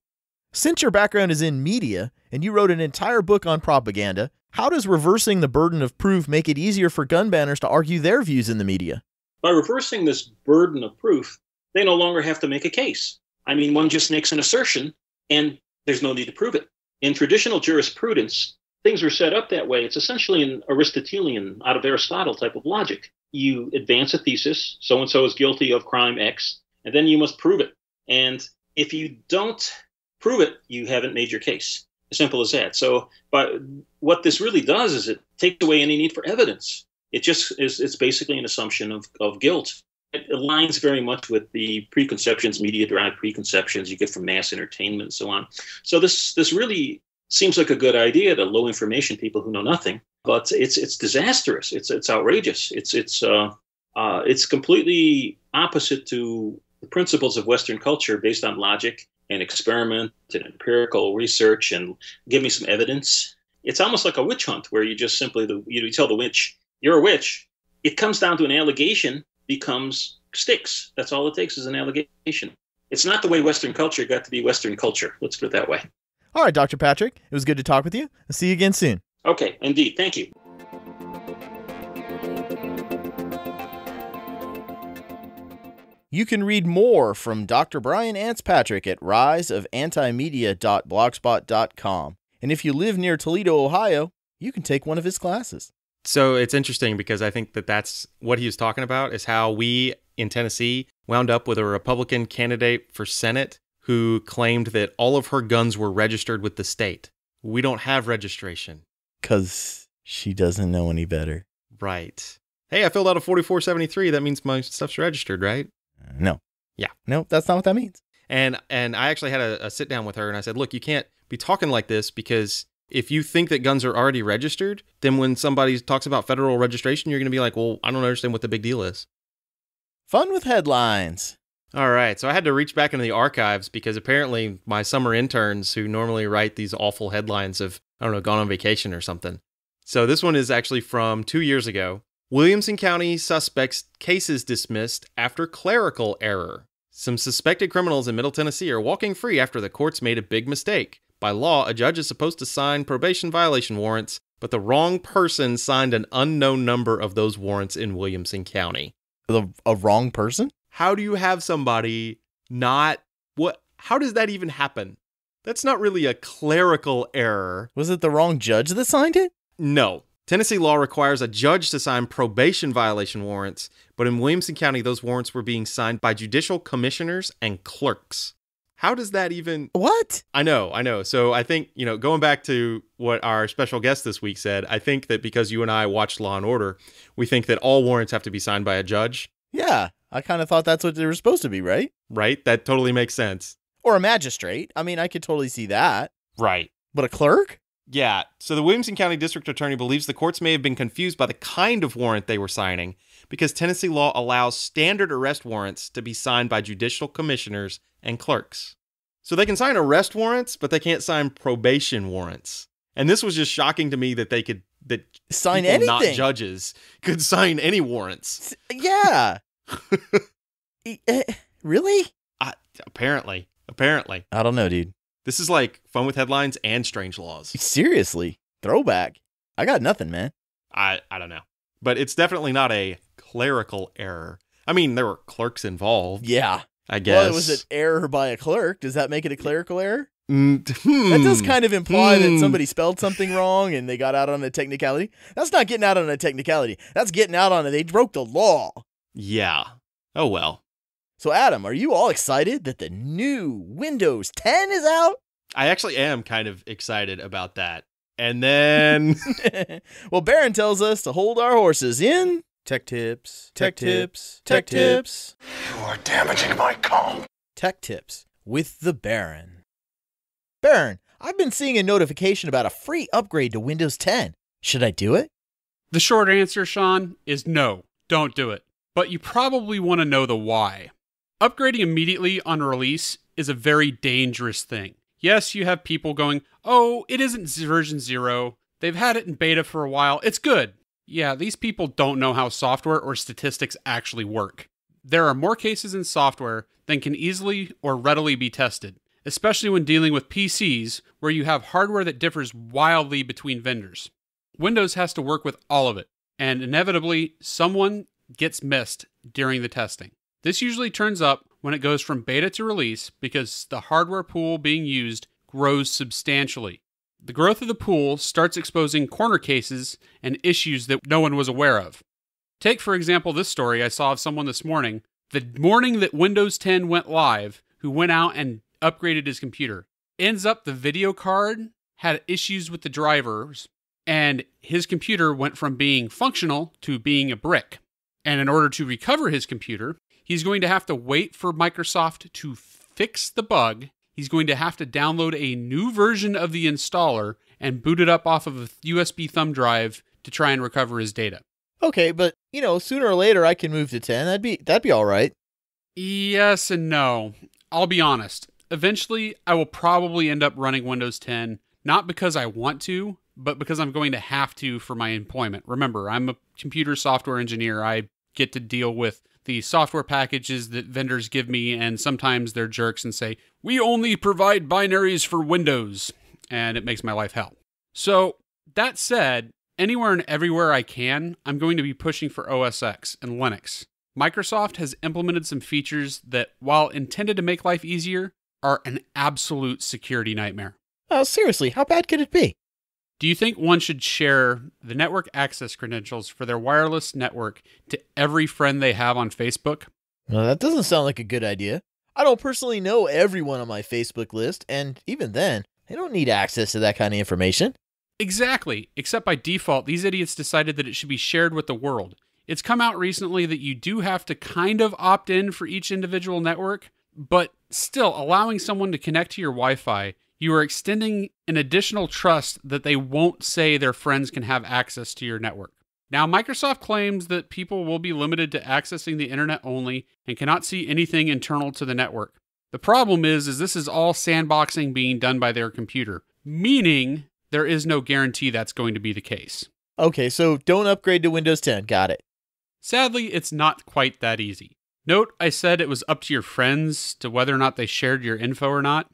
Since your background is in media and you wrote an entire book on propaganda, how does reversing the burden of proof make it easier for gun banners to argue their views in the media? By reversing this burden of proof, they no longer have to make a case. I mean, one just makes an assertion and there's no need to prove it. In traditional jurisprudence, things are set up that way. It's essentially an Aristotelian, out of Aristotle type of logic. You advance a thesis, so-and-so is guilty of crime X, and then you must prove it. And if you don't prove it, you haven't made your case. As simple as that. So, but what this really does is it takes away any need for evidence. It just is, it's basically an assumption of guilt. It aligns very much with the preconceptions, media-derived preconceptions you get from mass entertainment and so on. So this really seems like a good idea to low information people who know nothing, but it's disastrous. It's outrageous. It's completely opposite to the principles of Western culture based on logic and experiment and empirical research and give me some evidence. It's almost like a witch hunt where you just simply you tell the witch, you're a witch. It comes down to an allegation, becomes sticks. That's all it takes is an allegation. It's not the way Western culture got to be Western culture. Let's put it that way. All right, Dr. Patrick, it was good to talk with you. I'll see you again soon. Okay, indeed. Thank you. You can read more from Dr. Brian Anse Patrick at riseofantimedia.blogspot.com. And if you live near Toledo, Ohio, you can take one of his classes. So it's interesting because I think that's what he was talking about, is how we in Tennessee wound up with a Republican candidate for Senate who claimed that all of her guns were registered with the state. We don't have registration. Because she doesn't know any better. Right. Hey, I filled out a 4473. That means my stuff's registered, right? No. Yeah. No, that's not what that means. And I actually had a sit down with her and I said, look, you can't be talking like this because if you think that guns are already registered, then when somebody talks about federal registration, you're going to be like, well, I don't understand what the big deal is. Fun with headlines. All right. So I had to reach back into the archives because apparently my summer interns who normally write these awful headlines have, I don't know, gone on vacation or something. So this one is actually from 2 years ago. Williamson County suspects cases dismissed after clerical error. Some suspected criminals in Middle Tennessee are walking free after the courts made a big mistake. By law, a judge is supposed to sign probation violation warrants, but the wrong person signed an unknown number of those warrants in Williamson County. A wrong person? How do you have somebody not... How does that even happen? That's not really a clerical error. Was it the wrong judge that signed it? No. Tennessee law requires a judge to sign probation violation warrants, but in Williamson County, those warrants were being signed by judicial commissioners and clerks. How does that even... What? I know. So I think, going back to what our special guest this week said, I think that because you and I watched Law and Order, we think that all warrants have to be signed by a judge. Yeah, I kind of thought that's what they were supposed to be, right? Right? That totally makes sense. Or a magistrate. I mean, I could totally see that. Right. But a clerk? Yeah, so the Williamson County District Attorney believes the courts may have been confused by the kind of warrant they were signing because Tennessee law allows standard arrest warrants to be signed by judicial commissioners and clerks. So they can sign arrest warrants, but they can't sign probation warrants. And this was just shocking to me that they could, that sign people, anything. Not judges, could sign any warrants. Yeah. Really? Apparently. I don't know, dude. This is like Fun with Headlines and Strange Laws. Seriously. Throwback. I got nothing, man. I don't know. but it's definitely not a clerical error. I mean, there were clerks involved. Yeah. I guess. Well, it was an error by a clerk. Does that make it a clerical error? That does kind of imply that somebody spelled something wrong and they got out on a technicality. That's not getting out on a technicality. That's getting out on it. They broke the law. Yeah. Oh, well. So, Adam, are you all excited that the new Windows 10 is out? I actually am kind of excited about that. And then... Well, Barron tells us to hold our horses in... Tech tips, tech tips, tech tips. You are damaging my calm. Tech tips with the Barron. Barron, I've been seeing a notification about a free upgrade to Windows 10. Should I do it? The short answer, Sean, is no, don't do it. But you probably want to know the why. Upgrading immediately on release is a very dangerous thing. Yes, you have people going, oh, it isn't version 0. They've had it in beta for a while. It's good. Yeah, these people don't know how software or statistics actually work. There are more cases in software than can easily or readily be tested, especially when dealing with PCs where you have hardware that differs wildly between vendors. Windows has to work with all of it, and inevitably, someone gets missed during the testing. This usually turns up when it goes from beta to release because the hardware pool being used grows substantially. The growth of the pool starts exposing corner cases and issues that no one was aware of. Take, for example, this story I saw of someone this morning. The morning that Windows 10 went live, who went out and upgraded his computer. Ends up the video card had issues with the drivers, and his computer went from being functional to being a brick. And in order to recover his computer, he's going to have to wait for Microsoft to fix the bug. He's going to have to download a new version of the installer and boot it up off of a USB thumb drive to try and recover his data. Okay, but, sooner or later I can move to 10. That'd be all right. Yes and no. I'll be honest. Eventually, I will probably end up running Windows 10, not because I want to, but because I'm going to have to for my employment. Remember, I'm a computer software engineer. I get to deal with the software packages that vendors give me, and sometimes they're jerks and say, we only provide binaries for Windows, and it makes my life hell. So, that said, anywhere and everywhere I can, I'm going to be pushing for OS X and Linux. Microsoft has implemented some features that, while intended to make life easier, are an absolute security nightmare. Oh, seriously, how bad could it be? Do you think one should share the network access credentials for their wireless network to every friend they have on Facebook? Well, that doesn't sound like a good idea. I don't personally know everyone on my Facebook list, and even then, they don't need access to that kind of information. Exactly, except by default, these idiots decided that it should be shared with the world. It's come out recently that you do have to kind of opt in for each individual network, but still, allowing someone to connect to your Wi-Fi, you are extending an additional trust that they won't say their friends can have access to your network. Now, Microsoft claims that people will be limited to accessing the internet only and cannot see anything internal to the network. The problem is this is all sandboxing being done by their computer, meaning there is no guarantee that's going to be the case. Okay, so don't upgrade to Windows 10. Got it. Sadly, it's not quite that easy. Note I said it was up to your friends to whether or not they shared your info or not.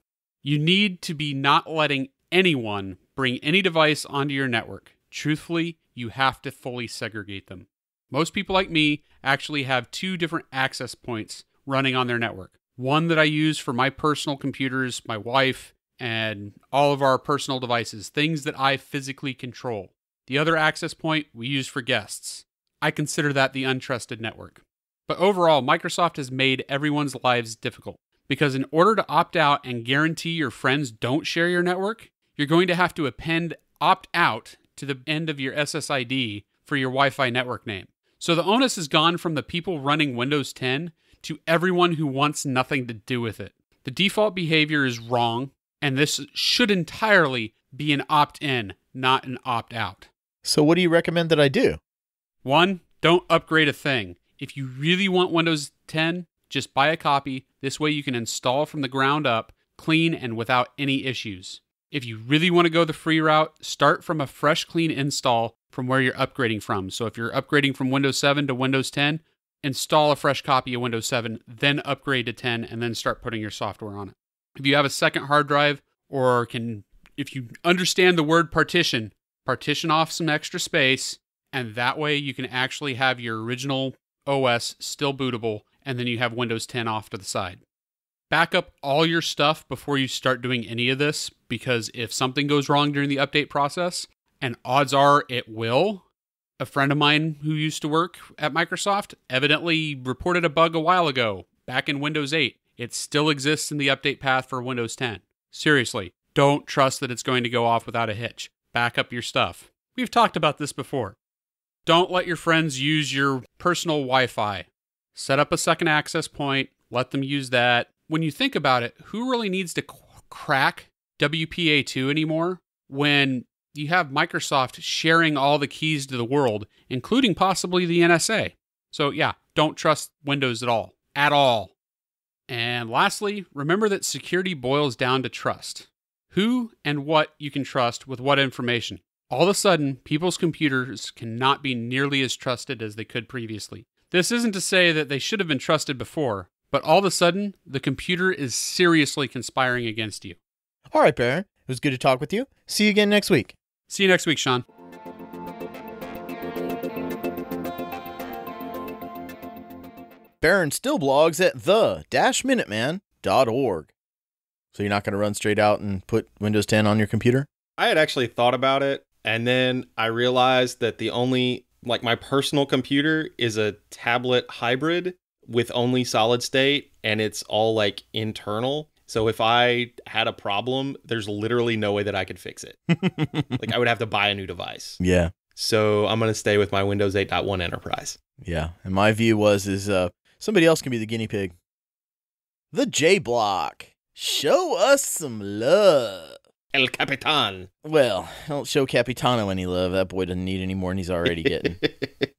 You need to be not letting anyone bring any device onto your network. Truthfully, you have to fully segregate them. Most people like me actually have 2 different access points running on their network. One that I use for my personal computers, my wife, and all of our personal devices, things that I physically control. The other access point we use for guests. I consider that the untrusted network. But overall, Microsoft has made everyone's lives difficult. Because in order to opt out and guarantee your friends don't share your network, you're going to have to append opt out to the end of your SSID for your Wi-Fi network name. So the onus has gone from the people running Windows 10 to everyone who wants nothing to do with it. The default behavior is wrong, and this should entirely be an opt-in, not an opt-out. So what do you recommend that I do? 1, don't upgrade a thing. If you really want Windows 10, just buy a copy. This way you can install from the ground up, clean and without any issues. If you really want to go the free route, start from a fresh, clean install from where you're upgrading from. So if you're upgrading from Windows 7 to Windows 10, install a fresh copy of Windows 7, then upgrade to 10, and then start putting your software on it. If you have a second hard drive, if you understand the word partition off some extra space And that way you can actually have your original OS still bootable, and then you have Windows 10 off to the side. Back up all your stuff before you start doing any of this, because if something goes wrong during the update process, and odds are it will, a friend of mine who used to work at Microsoft evidently reported a bug a while ago, back in Windows 8. It still exists in the update path for Windows 10. Seriously, don't trust that it's going to go off without a hitch. Back up your stuff. We've talked about this before. Don't let your friends use your personal Wi-Fi. Set up a second access point, let them use that. When you think about it, who really needs to crack WPA2 anymore when you have Microsoft sharing all the keys to the world, including possibly the NSA? So yeah, don't trust Windows at all. At all. And lastly, remember that security boils down to trust. Who and what you can trust with what information. All of a sudden, people's computers cannot be nearly as trusted as they could previously. This isn't to say that they should have been trusted before, but all of a sudden, the computer is seriously conspiring against you. All right, Barron. It was good to talk with you. See you again next week. See you next week, Sean. Barron still blogs at the-minuteman.org. So you're not going to run straight out and put Windows 10 on your computer? I had actually thought about it, and then I realized that my personal computer is a tablet hybrid with only solid state, and it's all internal. So if I had a problem, there's literally no way that I could fix it. I would have to buy a new device. Yeah. So I'm going to stay with my Windows 8.1 Enterprise. Yeah. And my view is somebody else can be the guinea pig. The J Block. Show us some love. El Capitan. Well, don't show Capitano any love. That boy doesn't need any more than he's already getting.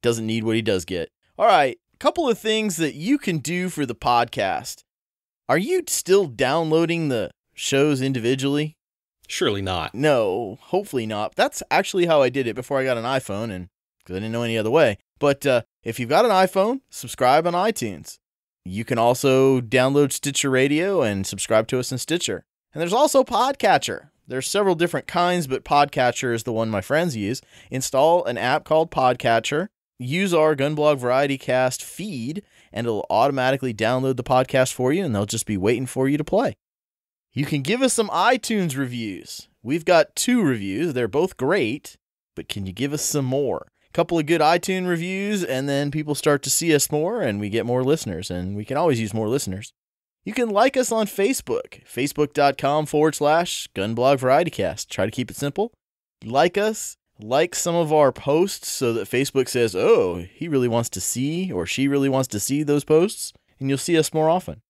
Doesn't need what he does get. All right. Couple of things that you can do for the podcast. Are you still downloading the shows individually? Surely not. No, hopefully not. That's actually how I did it before I got an iPhone, and because I didn't know any other way. But if you've got an iPhone, subscribe on iTunes. You can also download Stitcher Radio and subscribe to us in Stitcher. And there's also Podcatcher. There's several different kinds, but Podcatcher is the one my friends use. Install an app called Podcatcher. Use our GunBlog VarietyCast feed, and it'll automatically download the podcast for you, and they'll just be waiting for you to play. You can give us some iTunes reviews. We've got 2 reviews. They're both great, but can you give us some more? A couple of good iTunes reviews, and then people start to see us more, and we get more listeners, and we can always use more listeners. You can like us on Facebook, facebook.com/GunBlog VarietyCast. Try to keep it simple. Like us. Like some of our posts so that Facebook says, oh, he really wants to see, or she really wants to see those posts, and you'll see us more often.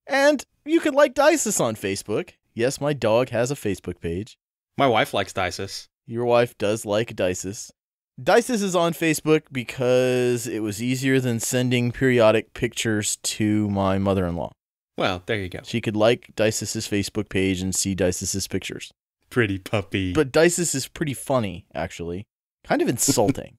And you can like Dices on Facebook. Yes, my dog has a Facebook page. My wife likes Dices. Your wife does like Dices. Dices is on Facebook because it was easier than sending periodic pictures to my mother-in-law. Well, there you go. She could like Dices' Facebook page and see Dices' pictures. Pretty puppy. But Dices is pretty funny, actually. Kind of insulting.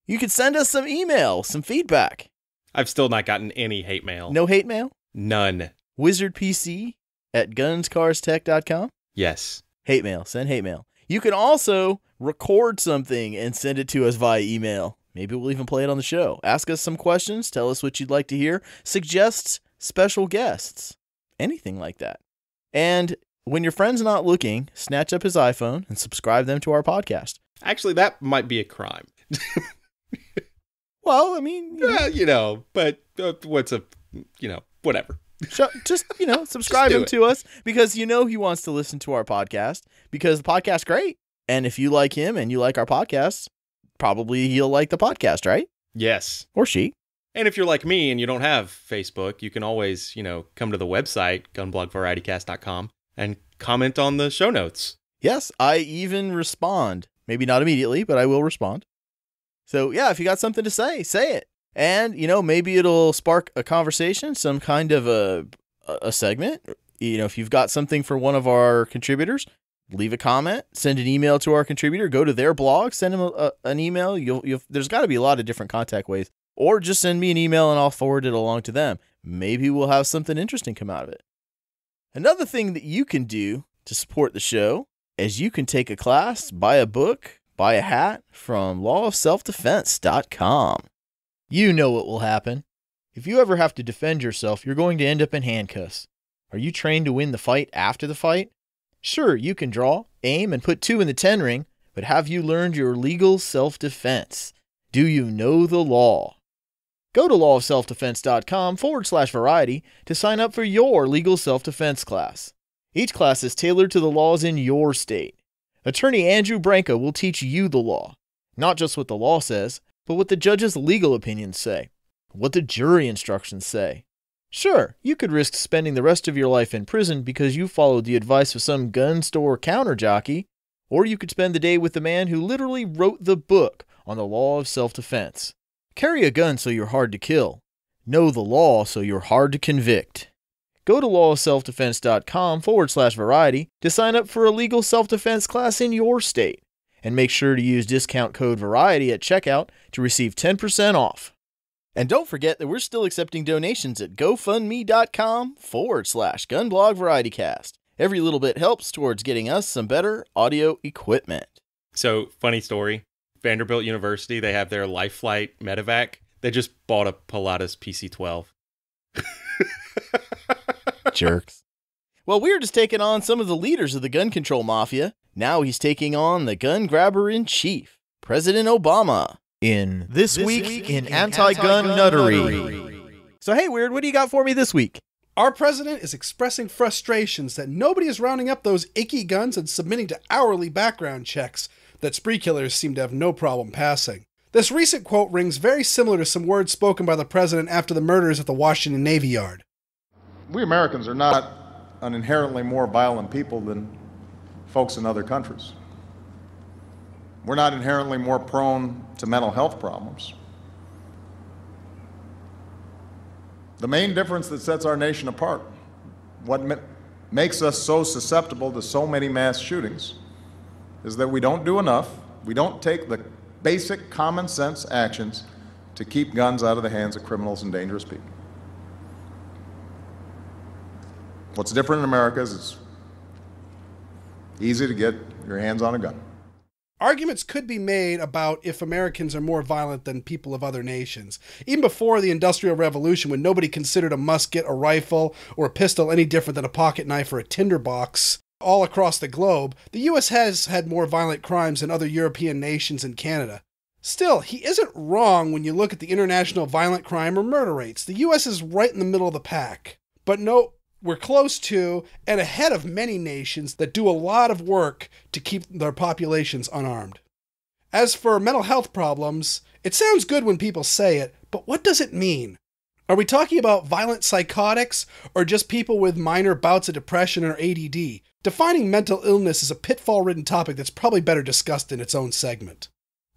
You could send us some email, some feedback. I've still not gotten any hate mail. No hate mail? None. WizardPC@gunscarstech.com? Yes. Hate mail. Send hate mail. You can also record something and send it to us via email. Maybe we'll even play it on the show. Ask us some questions. Tell us what you'd like to hear. Suggest special guests. Anything like that. And when your friend's not looking, snatch up his iPhone and subscribe them to our podcast. Actually, that might be a crime. Well, I mean, but what's whatever. Just subscribe him to us because he wants to listen to our podcast because the podcast's great. And if you like him and you like our podcast, probably he'll like the podcast, right? Yes. Or she. And if you're like me and you don't have Facebook, you can always, come to the website, gunblogvarietycast.com. and comment on the show notes. Yes, I even respond. Maybe not immediately, but I will respond. So yeah, if you got something to say it. And, maybe it'll spark a conversation, some kind of a segment. If you've got something for one of our contributors, leave a comment, send an email to our contributor, go to their blog, send them an email. There's got to be a lot of different contact ways. Or just send me an email and I'll forward it along to them. Maybe we'll have something interesting come out of it. Another thing that you can do to support the show is you can take a class, buy a book, buy a hat from lawofselfdefense.com. You know what will happen. If you ever have to defend yourself, you're going to end up in handcuffs. Are you trained to win the fight after the fight? Sure, you can draw, aim, and put 2 in the 10 ring, but have you learned your legal self-defense? Do you know the law? Go to lawofselfdefense.com/variety to sign up for your legal self-defense class. Each class is tailored to the laws in your state. Attorney Andrew Branco will teach you the law, not just what the law says, but what the judge's legal opinions say, what the jury instructions say. Sure, you could risk spending the rest of your life in prison because you followed the advice of some gun store counter jockey, or you could spend the day with the man who literally wrote the book on the law of self-defense. Carry a gun so you're hard to kill. Know the law so you're hard to convict. Go to lawofselfdefense.com/variety to sign up for a legal self-defense class in your state. And make sure to use discount code VARIETY at checkout to receive 10% off. And don't forget that we're still accepting donations at gofundme.com/GunBlog VarietyCast. Every little bit helps towards getting us some better audio equipment. So, funny story. Vanderbilt University, they have their Life Flight Medevac. They just bought a Pilatus PC-12. Jerks. Well, Weird has taken on some of the leaders of the gun control mafia. Now he's taking on the gun grabber-in-chief, President Obama, in This Week in Anti-Gun Nuttery. So hey, Weird, what do you got for me this week? Our president is expressing frustrations that nobody is rounding up those icky guns and submitting to hourly background checks that spree killers seem to have no problem passing. This recent quote rings very similar to some words spoken by the president after the murders at the Washington Navy Yard. We Americans are not an inherently more violent people than folks in other countries. We're not inherently more prone to mental health problems. The main difference that sets our nation apart, what makes us so susceptible to so many mass shootings, is that we don't do enough, we don't take the basic common sense actions to keep guns out of the hands of criminals and dangerous people. What's different in America is it's easy to get your hands on a gun. Arguments could be made about if Americans are more violent than people of other nations. Even before the Industrial Revolution, when nobody considered a musket, a rifle, or a pistol any different than a pocket knife or a tinderbox, all across the globe, the U.S. has had more violent crimes than other European nations and Canada. Still, he isn't wrong when you look at the international violent crime or murder rates. The U.S. is right in the middle of the pack. But no, we're close to and ahead of many nations that do a lot of work to keep their populations unarmed. As for mental health problems, it sounds good when people say it, but what does it mean? Are we talking about violent psychotics or just people with minor bouts of depression or ADD? Defining mental illness is a pitfall-ridden topic that's probably better discussed in its own segment.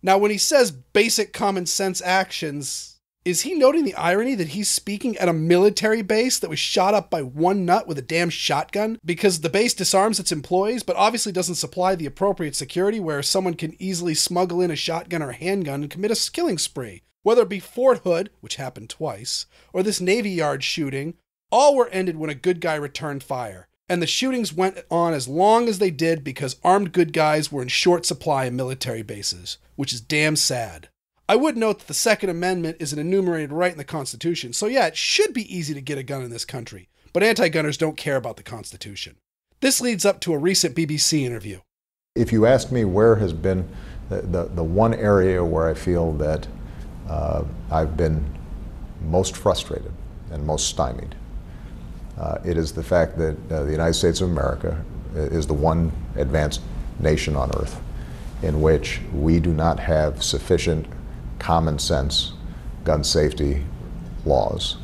Now, when he says basic common sense actions, is he noting the irony that he's speaking at a military base that was shot up by one nut with a damn shotgun because the base disarms its employees but obviously doesn't supply the appropriate security where someone can easily smuggle in a shotgun or handgun and commit a killing spree? Whether it be Fort Hood, which happened twice, or this Navy Yard shooting, all were ended when a good guy returned fire. And the shootings went on as long as they did because armed good guys were in short supply in military bases, which is damn sad. I would note that the Second Amendment is an enumerated right in the Constitution, so yeah, it should be easy to get a gun in this country, but anti-gunners don't care about the Constitution. This leads up to a recent BBC interview. If you ask me where has been the one area where I feel that I've been most frustrated and most stymied, it is the fact that the United States of America is the one advanced nation on earth in which we do not have sufficient common sense gun safety laws.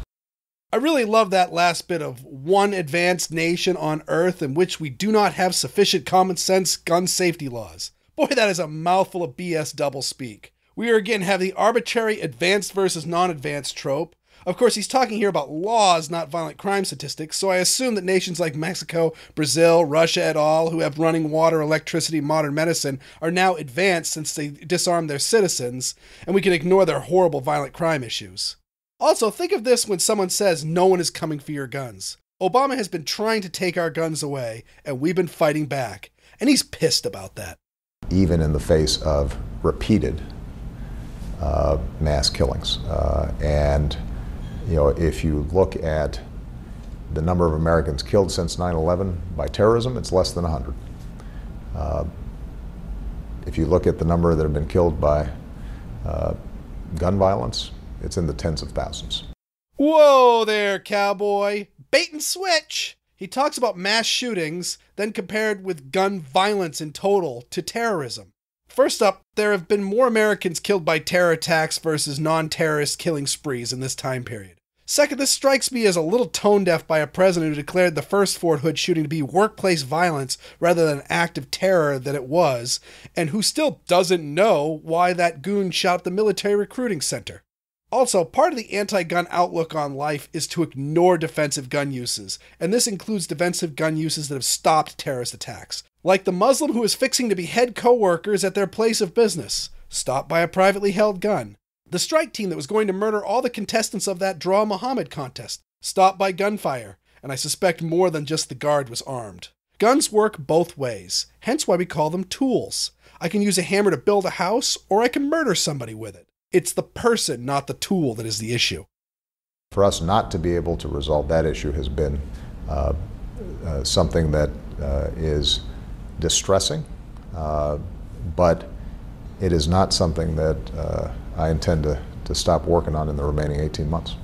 I really love that last bit of one advanced nation on earth in which we do not have sufficient common sense gun safety laws. Boy, that is a mouthful of BS doublespeak. We again have the arbitrary advanced versus non-advanced trope. Of course, he's talking here about laws, not violent crime statistics, so I assume that nations like Mexico, Brazil, Russia et al., who have running water, electricity, modern medicine, are now advanced since they disarmed their citizens, and we can ignore their horrible violent crime issues. Also, think of this when someone says no one is coming for your guns. Obama has been trying to take our guns away, and we've been fighting back, and he's pissed about that. even in the face of repeated mass killings. And if you look at the number of Americans killed since 9/11 by terrorism, it's less than 100. If you look at the number that have been killed by gun violence, it's in the tens of thousands. Whoa there, cowboy. Bait and switch. He talks about mass shootings, then compared with gun violence in total to terrorism. First up, there have been more Americans killed by terror attacks versus non-terrorist killing sprees in this time period. Second, this strikes me as a little tone-deaf by a president who declared the first Fort Hood shooting to be workplace violence rather than an act of terror that it was, and who still doesn't know why that goon shot up the military recruiting center. Also, part of the anti-gun outlook on life is to ignore defensive gun uses, and this includes defensive gun uses that have stopped terrorist attacks. Like the Muslim who is fixing to behead co-workers at their place of business, stopped by a privately held gun. The strike team that was going to murder all the contestants of that Draw Muhammad contest, stopped by gunfire, and I suspect more than just the guard was armed. Guns work both ways, hence why we call them tools. I can use a hammer to build a house, or I can murder somebody with it. It's the person, not the tool, that is the issue. For us not to be able to resolve that issue has been something that is distressing, but it is not something that I intend to stop working on in the remaining 18 months.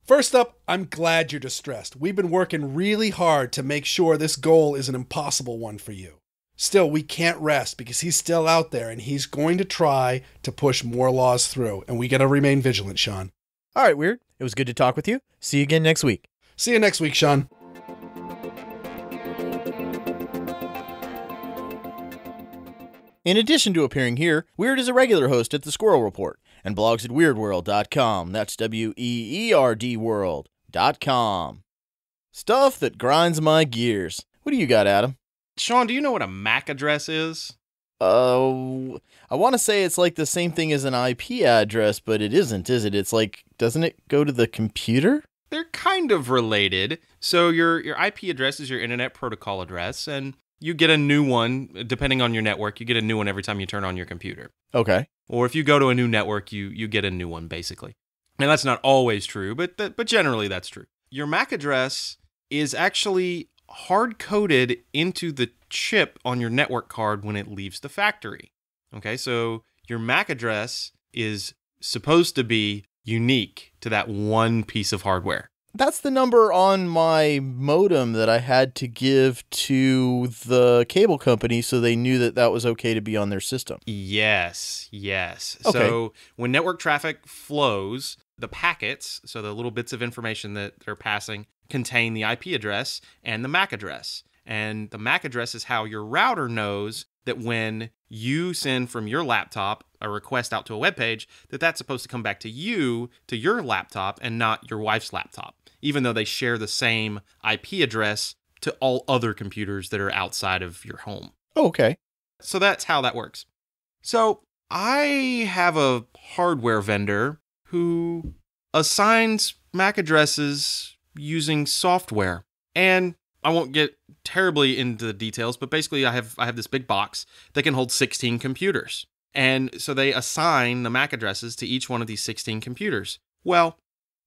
First up, I'm glad you're distressed. We've been working really hard to make sure this goal is an impossible one for you. Still, we can't rest because he's still out there and he's going to try to push more laws through, and we gotta remain vigilant, Sean. All right, Weird. It was good to talk with you. See you again next week. See you next week, Sean. In addition to appearing here, Weird is a regular host at The Squirrel Report and blogs at weirdworld.com. That's WEERD world.com. Stuff that grinds my gears. What do you got, Adam? Sean, do you know what a MAC address is? I want to say it's like the same thing as an IP address, but it isn't, is it? It's like, doesn't it go to the computer? They're kind of related. So your IP address is your internet protocol address, and you get a new one, depending on your network, you get a new one every time you turn on your computer. Okay. Or if you go to a new network, you get a new one, basically. And that's not always true, but generally that's true. Your MAC address is actually hard-coded into the chip on your network card when it leaves the factory. Okay, so your MAC address is supposed to be unique to that one piece of hardware. That's the number on my modem that I had to give to the cable company so they knew that that was okay to be on their system. Yes. Okay. So when network traffic flows, the packets, so the little bits of information that they're passing, contain the IP address and the MAC address. And the MAC address is how your router knows that when you send from your laptop a request out to a web page, that's supposed to come back to you, to your laptop, and not your wife's laptop, even though they share the same IP address to all other computers that are outside of your home. Oh, okay. So that's how that works. So I have a hardware vendor who assigns MAC addresses using software. And I won't get terribly into the details, but basically I have this big box that can hold 16 computers. And so they assign the MAC addresses to each one of these 16 computers. Well,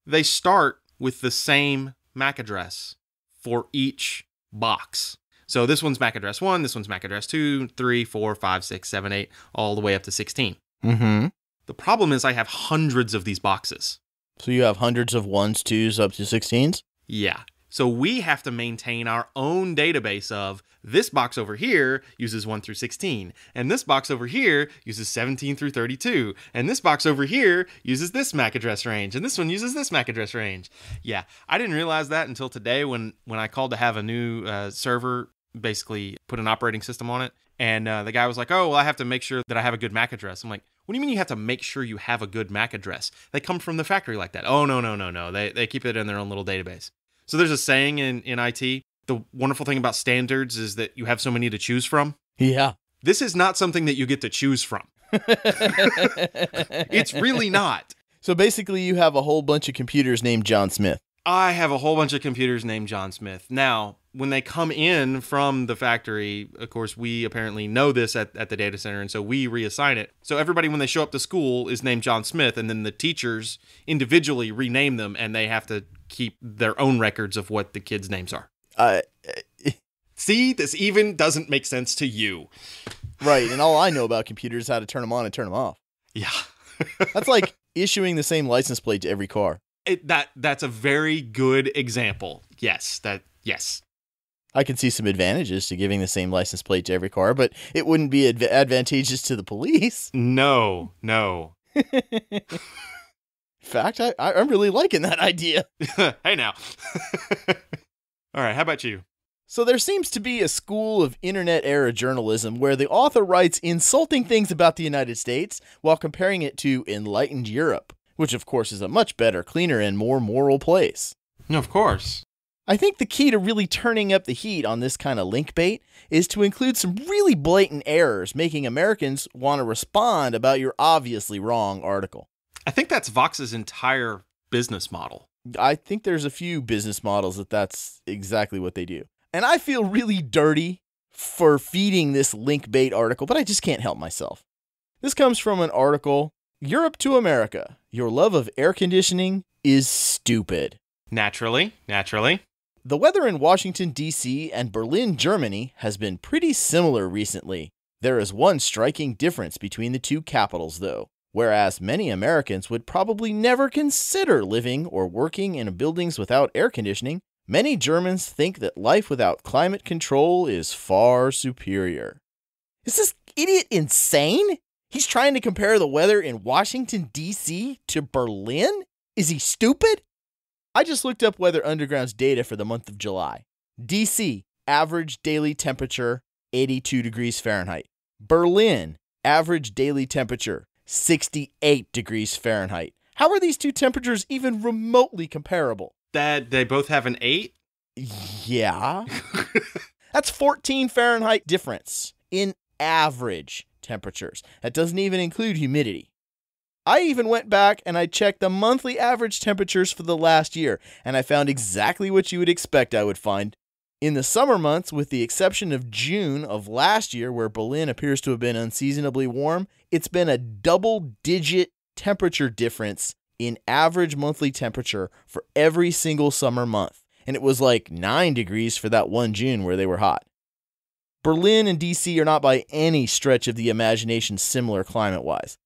they start with the same MAC address for each box. So this one's MAC address 1, this one's MAC address 2, 3, 4, 5, 6, 7, 8, all the way up to 16. Mm-hmm. The problem is I have hundreds of these boxes. So you have hundreds of 1s, 2s, up to 16s? Yeah. So we have to maintain our own database of this box over here uses 1 through 16, and this box over here uses 17 through 32, and this box over here uses this MAC address range, and this one uses this MAC address range. Yeah, I didn't realize that until today when I called to have a new server, basically put an operating system on it, and the guy was like, oh, well, I have to make sure that I have a good MAC address. I'm like, what do you mean you have to make sure you have a good MAC address? They come from the factory like that. Oh, no. They keep it in their own little database. So there's a saying in IT, the wonderful thing about standards is that you have so many to choose from. Yeah. This is not something that you get to choose from. It's really not. So basically you have a whole bunch of computers named John Smith. I have a whole bunch of computers named John Smith. Now, when they come in from the factory, of course, we apparently know this at the data center, and so we reassign it. So everybody, when they show up to school, is named John Smith, and then the teachers individually rename them, and they have to keep their own records of what the kids' names are. See, this even doesn't make sense to you. Right, and all I know about computers is how to turn them on and turn them off. Yeah. That's like issuing the same license plate to every car. That's a very good example. Yes. I can see some advantages to giving the same license plate to every car, but it wouldn't be advantageous to the police. No. In fact, I'm really liking that idea. Hey now. All right, how about you? So there seems to be a school of internet-era journalism where the author writes insulting things about the United States while comparing it to enlightened Europe, which of course is a much better, cleaner, and more moral place. Of course. I think the key to really turning up the heat on this kind of link bait is to include some really blatant errors, making Americans want to respond about your obviously wrong article. I think that's Vox's entire business model. I think there's a few business models that's exactly what they do. And I feel really dirty for feeding this link bait article, but I just can't help myself. This comes from an article, Europe to America. Your love of air conditioning is stupid. Naturally. The weather in Washington, D.C. and Berlin, Germany has been pretty similar recently. There is one striking difference between the two capitals, though. Whereas many Americans would probably never consider living or working in buildings without air conditioning, many Germans think that life without climate control is far superior. Is this idiot insane? He's trying to compare the weather in Washington, D.C. to Berlin? Is he stupid? I just looked up Weather Underground's data for the month of July. D.C., average daily temperature, 82 degrees Fahrenheit. Berlin, average daily temperature, 68 degrees Fahrenheit. How are these two temperatures even remotely comparable? That they both have an 8? Yeah. That's 14 Fahrenheit difference in average temperatures. That doesn't even include humidity. I even went back and I checked the monthly average temperatures for the last year, and I found exactly what you would expect I would find. In the summer months, with the exception of June of last year, where Berlin appears to have been unseasonably warm, it's been a double-digit temperature difference in average monthly temperature for every single summer month. And it was like 9 degrees for that one June where they were hot. Berlin and DC are not by any stretch of the imagination similar climate-wise.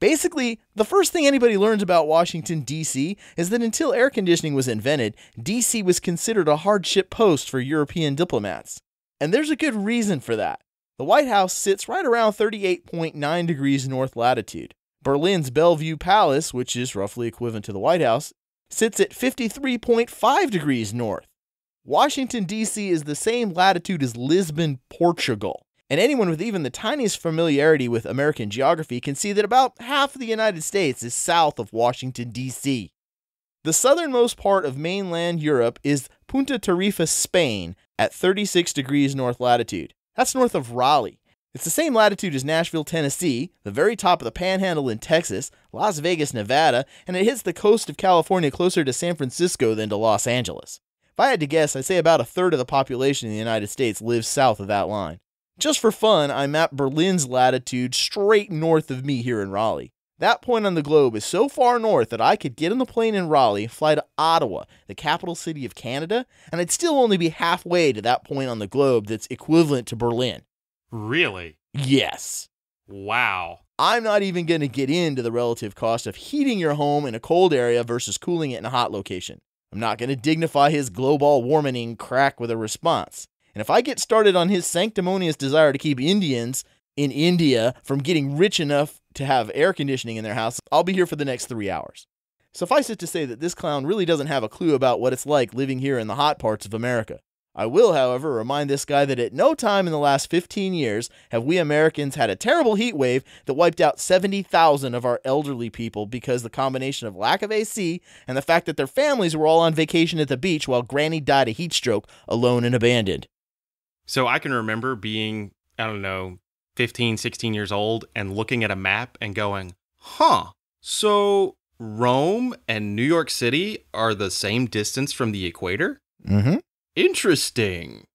Basically, the first thing anybody learns about Washington, D.C. is that until air conditioning was invented, D.C. was considered a hardship post for European diplomats. And there's a good reason for that. The White House sits right around 38.9 degrees north latitude. Berlin's Bellevue Palace, which is roughly equivalent to the White House, sits at 53.5 degrees north. Washington, D.C. is the same latitude as Lisbon, Portugal. And anyone with even the tiniest familiarity with American geography can see that about half of the United States is south of Washington, D.C. The southernmost part of mainland Europe is Punta Tarifa, Spain, at 36 degrees north latitude. That's north of Raleigh. It's the same latitude as Nashville, Tennessee, the very top of the Panhandle in Texas, Las Vegas, Nevada, and it hits the coast of California closer to San Francisco than to Los Angeles. If I had to guess, I'd say about a third of the population in the United States lives south of that line. Just for fun, I mapped Berlin's latitude straight north of me here in Raleigh. That point on the globe is so far north that I could get on the plane in Raleigh, fly to Ottawa, the capital city of Canada, and I'd still only be halfway to that point on the globe that's equivalent to Berlin. Really? Yes. Wow. I'm not even going to get into the relative cost of heating your home in a cold area versus cooling it in a hot location. I'm not going to dignify his global warming crack with a response. And if I get started on his sanctimonious desire to keep Indians in India from getting rich enough to have air conditioning in their house, I'll be here for the next 3 hours. Suffice it to say that this clown really doesn't have a clue about what it's like living here in the hot parts of America. I will, however, remind this guy that at no time in the last 15 years have we Americans had a terrible heat wave that wiped out 70,000 of our elderly people because the combination of lack of AC and the fact that their families were all on vacation at the beach while Granny died of heat stroke alone and abandoned. So I can remember being, 15, 16 years old and looking at a map and going, so Rome and New York City are the same distance from the equator? Mm-hmm. Interesting.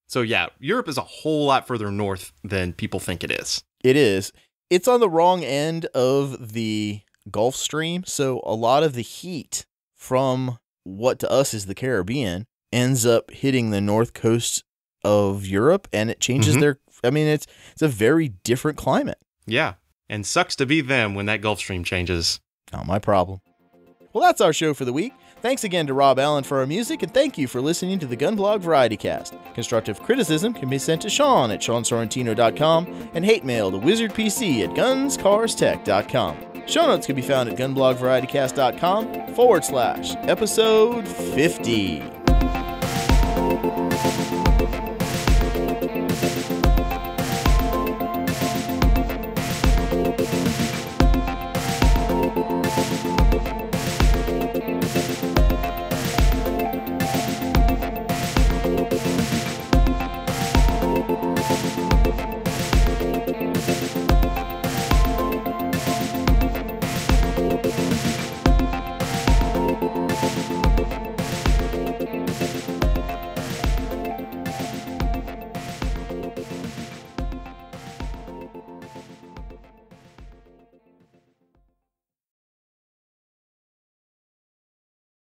So yeah, Europe is a whole lot further north than people think it is. It is. It's on the wrong end of the Gulf Stream, so a lot of the heat from what to us is the Caribbean ends up hitting the north coast of Europe, and it changes it's a very different climate. Yeah, and sucks to be them when that Gulf Stream changes. Not my problem. Well, that's our show for the week. Thanks again to Rob Allen for our music, and thank you for listening to the GunBlog VarietyCast. Constructive criticism can be sent to Sean at SeanSorrentino.com and hate mail to WizardPC at GunsCarsTech.com. Show notes can be found at GunBlogVarietyCast.com/episode 50.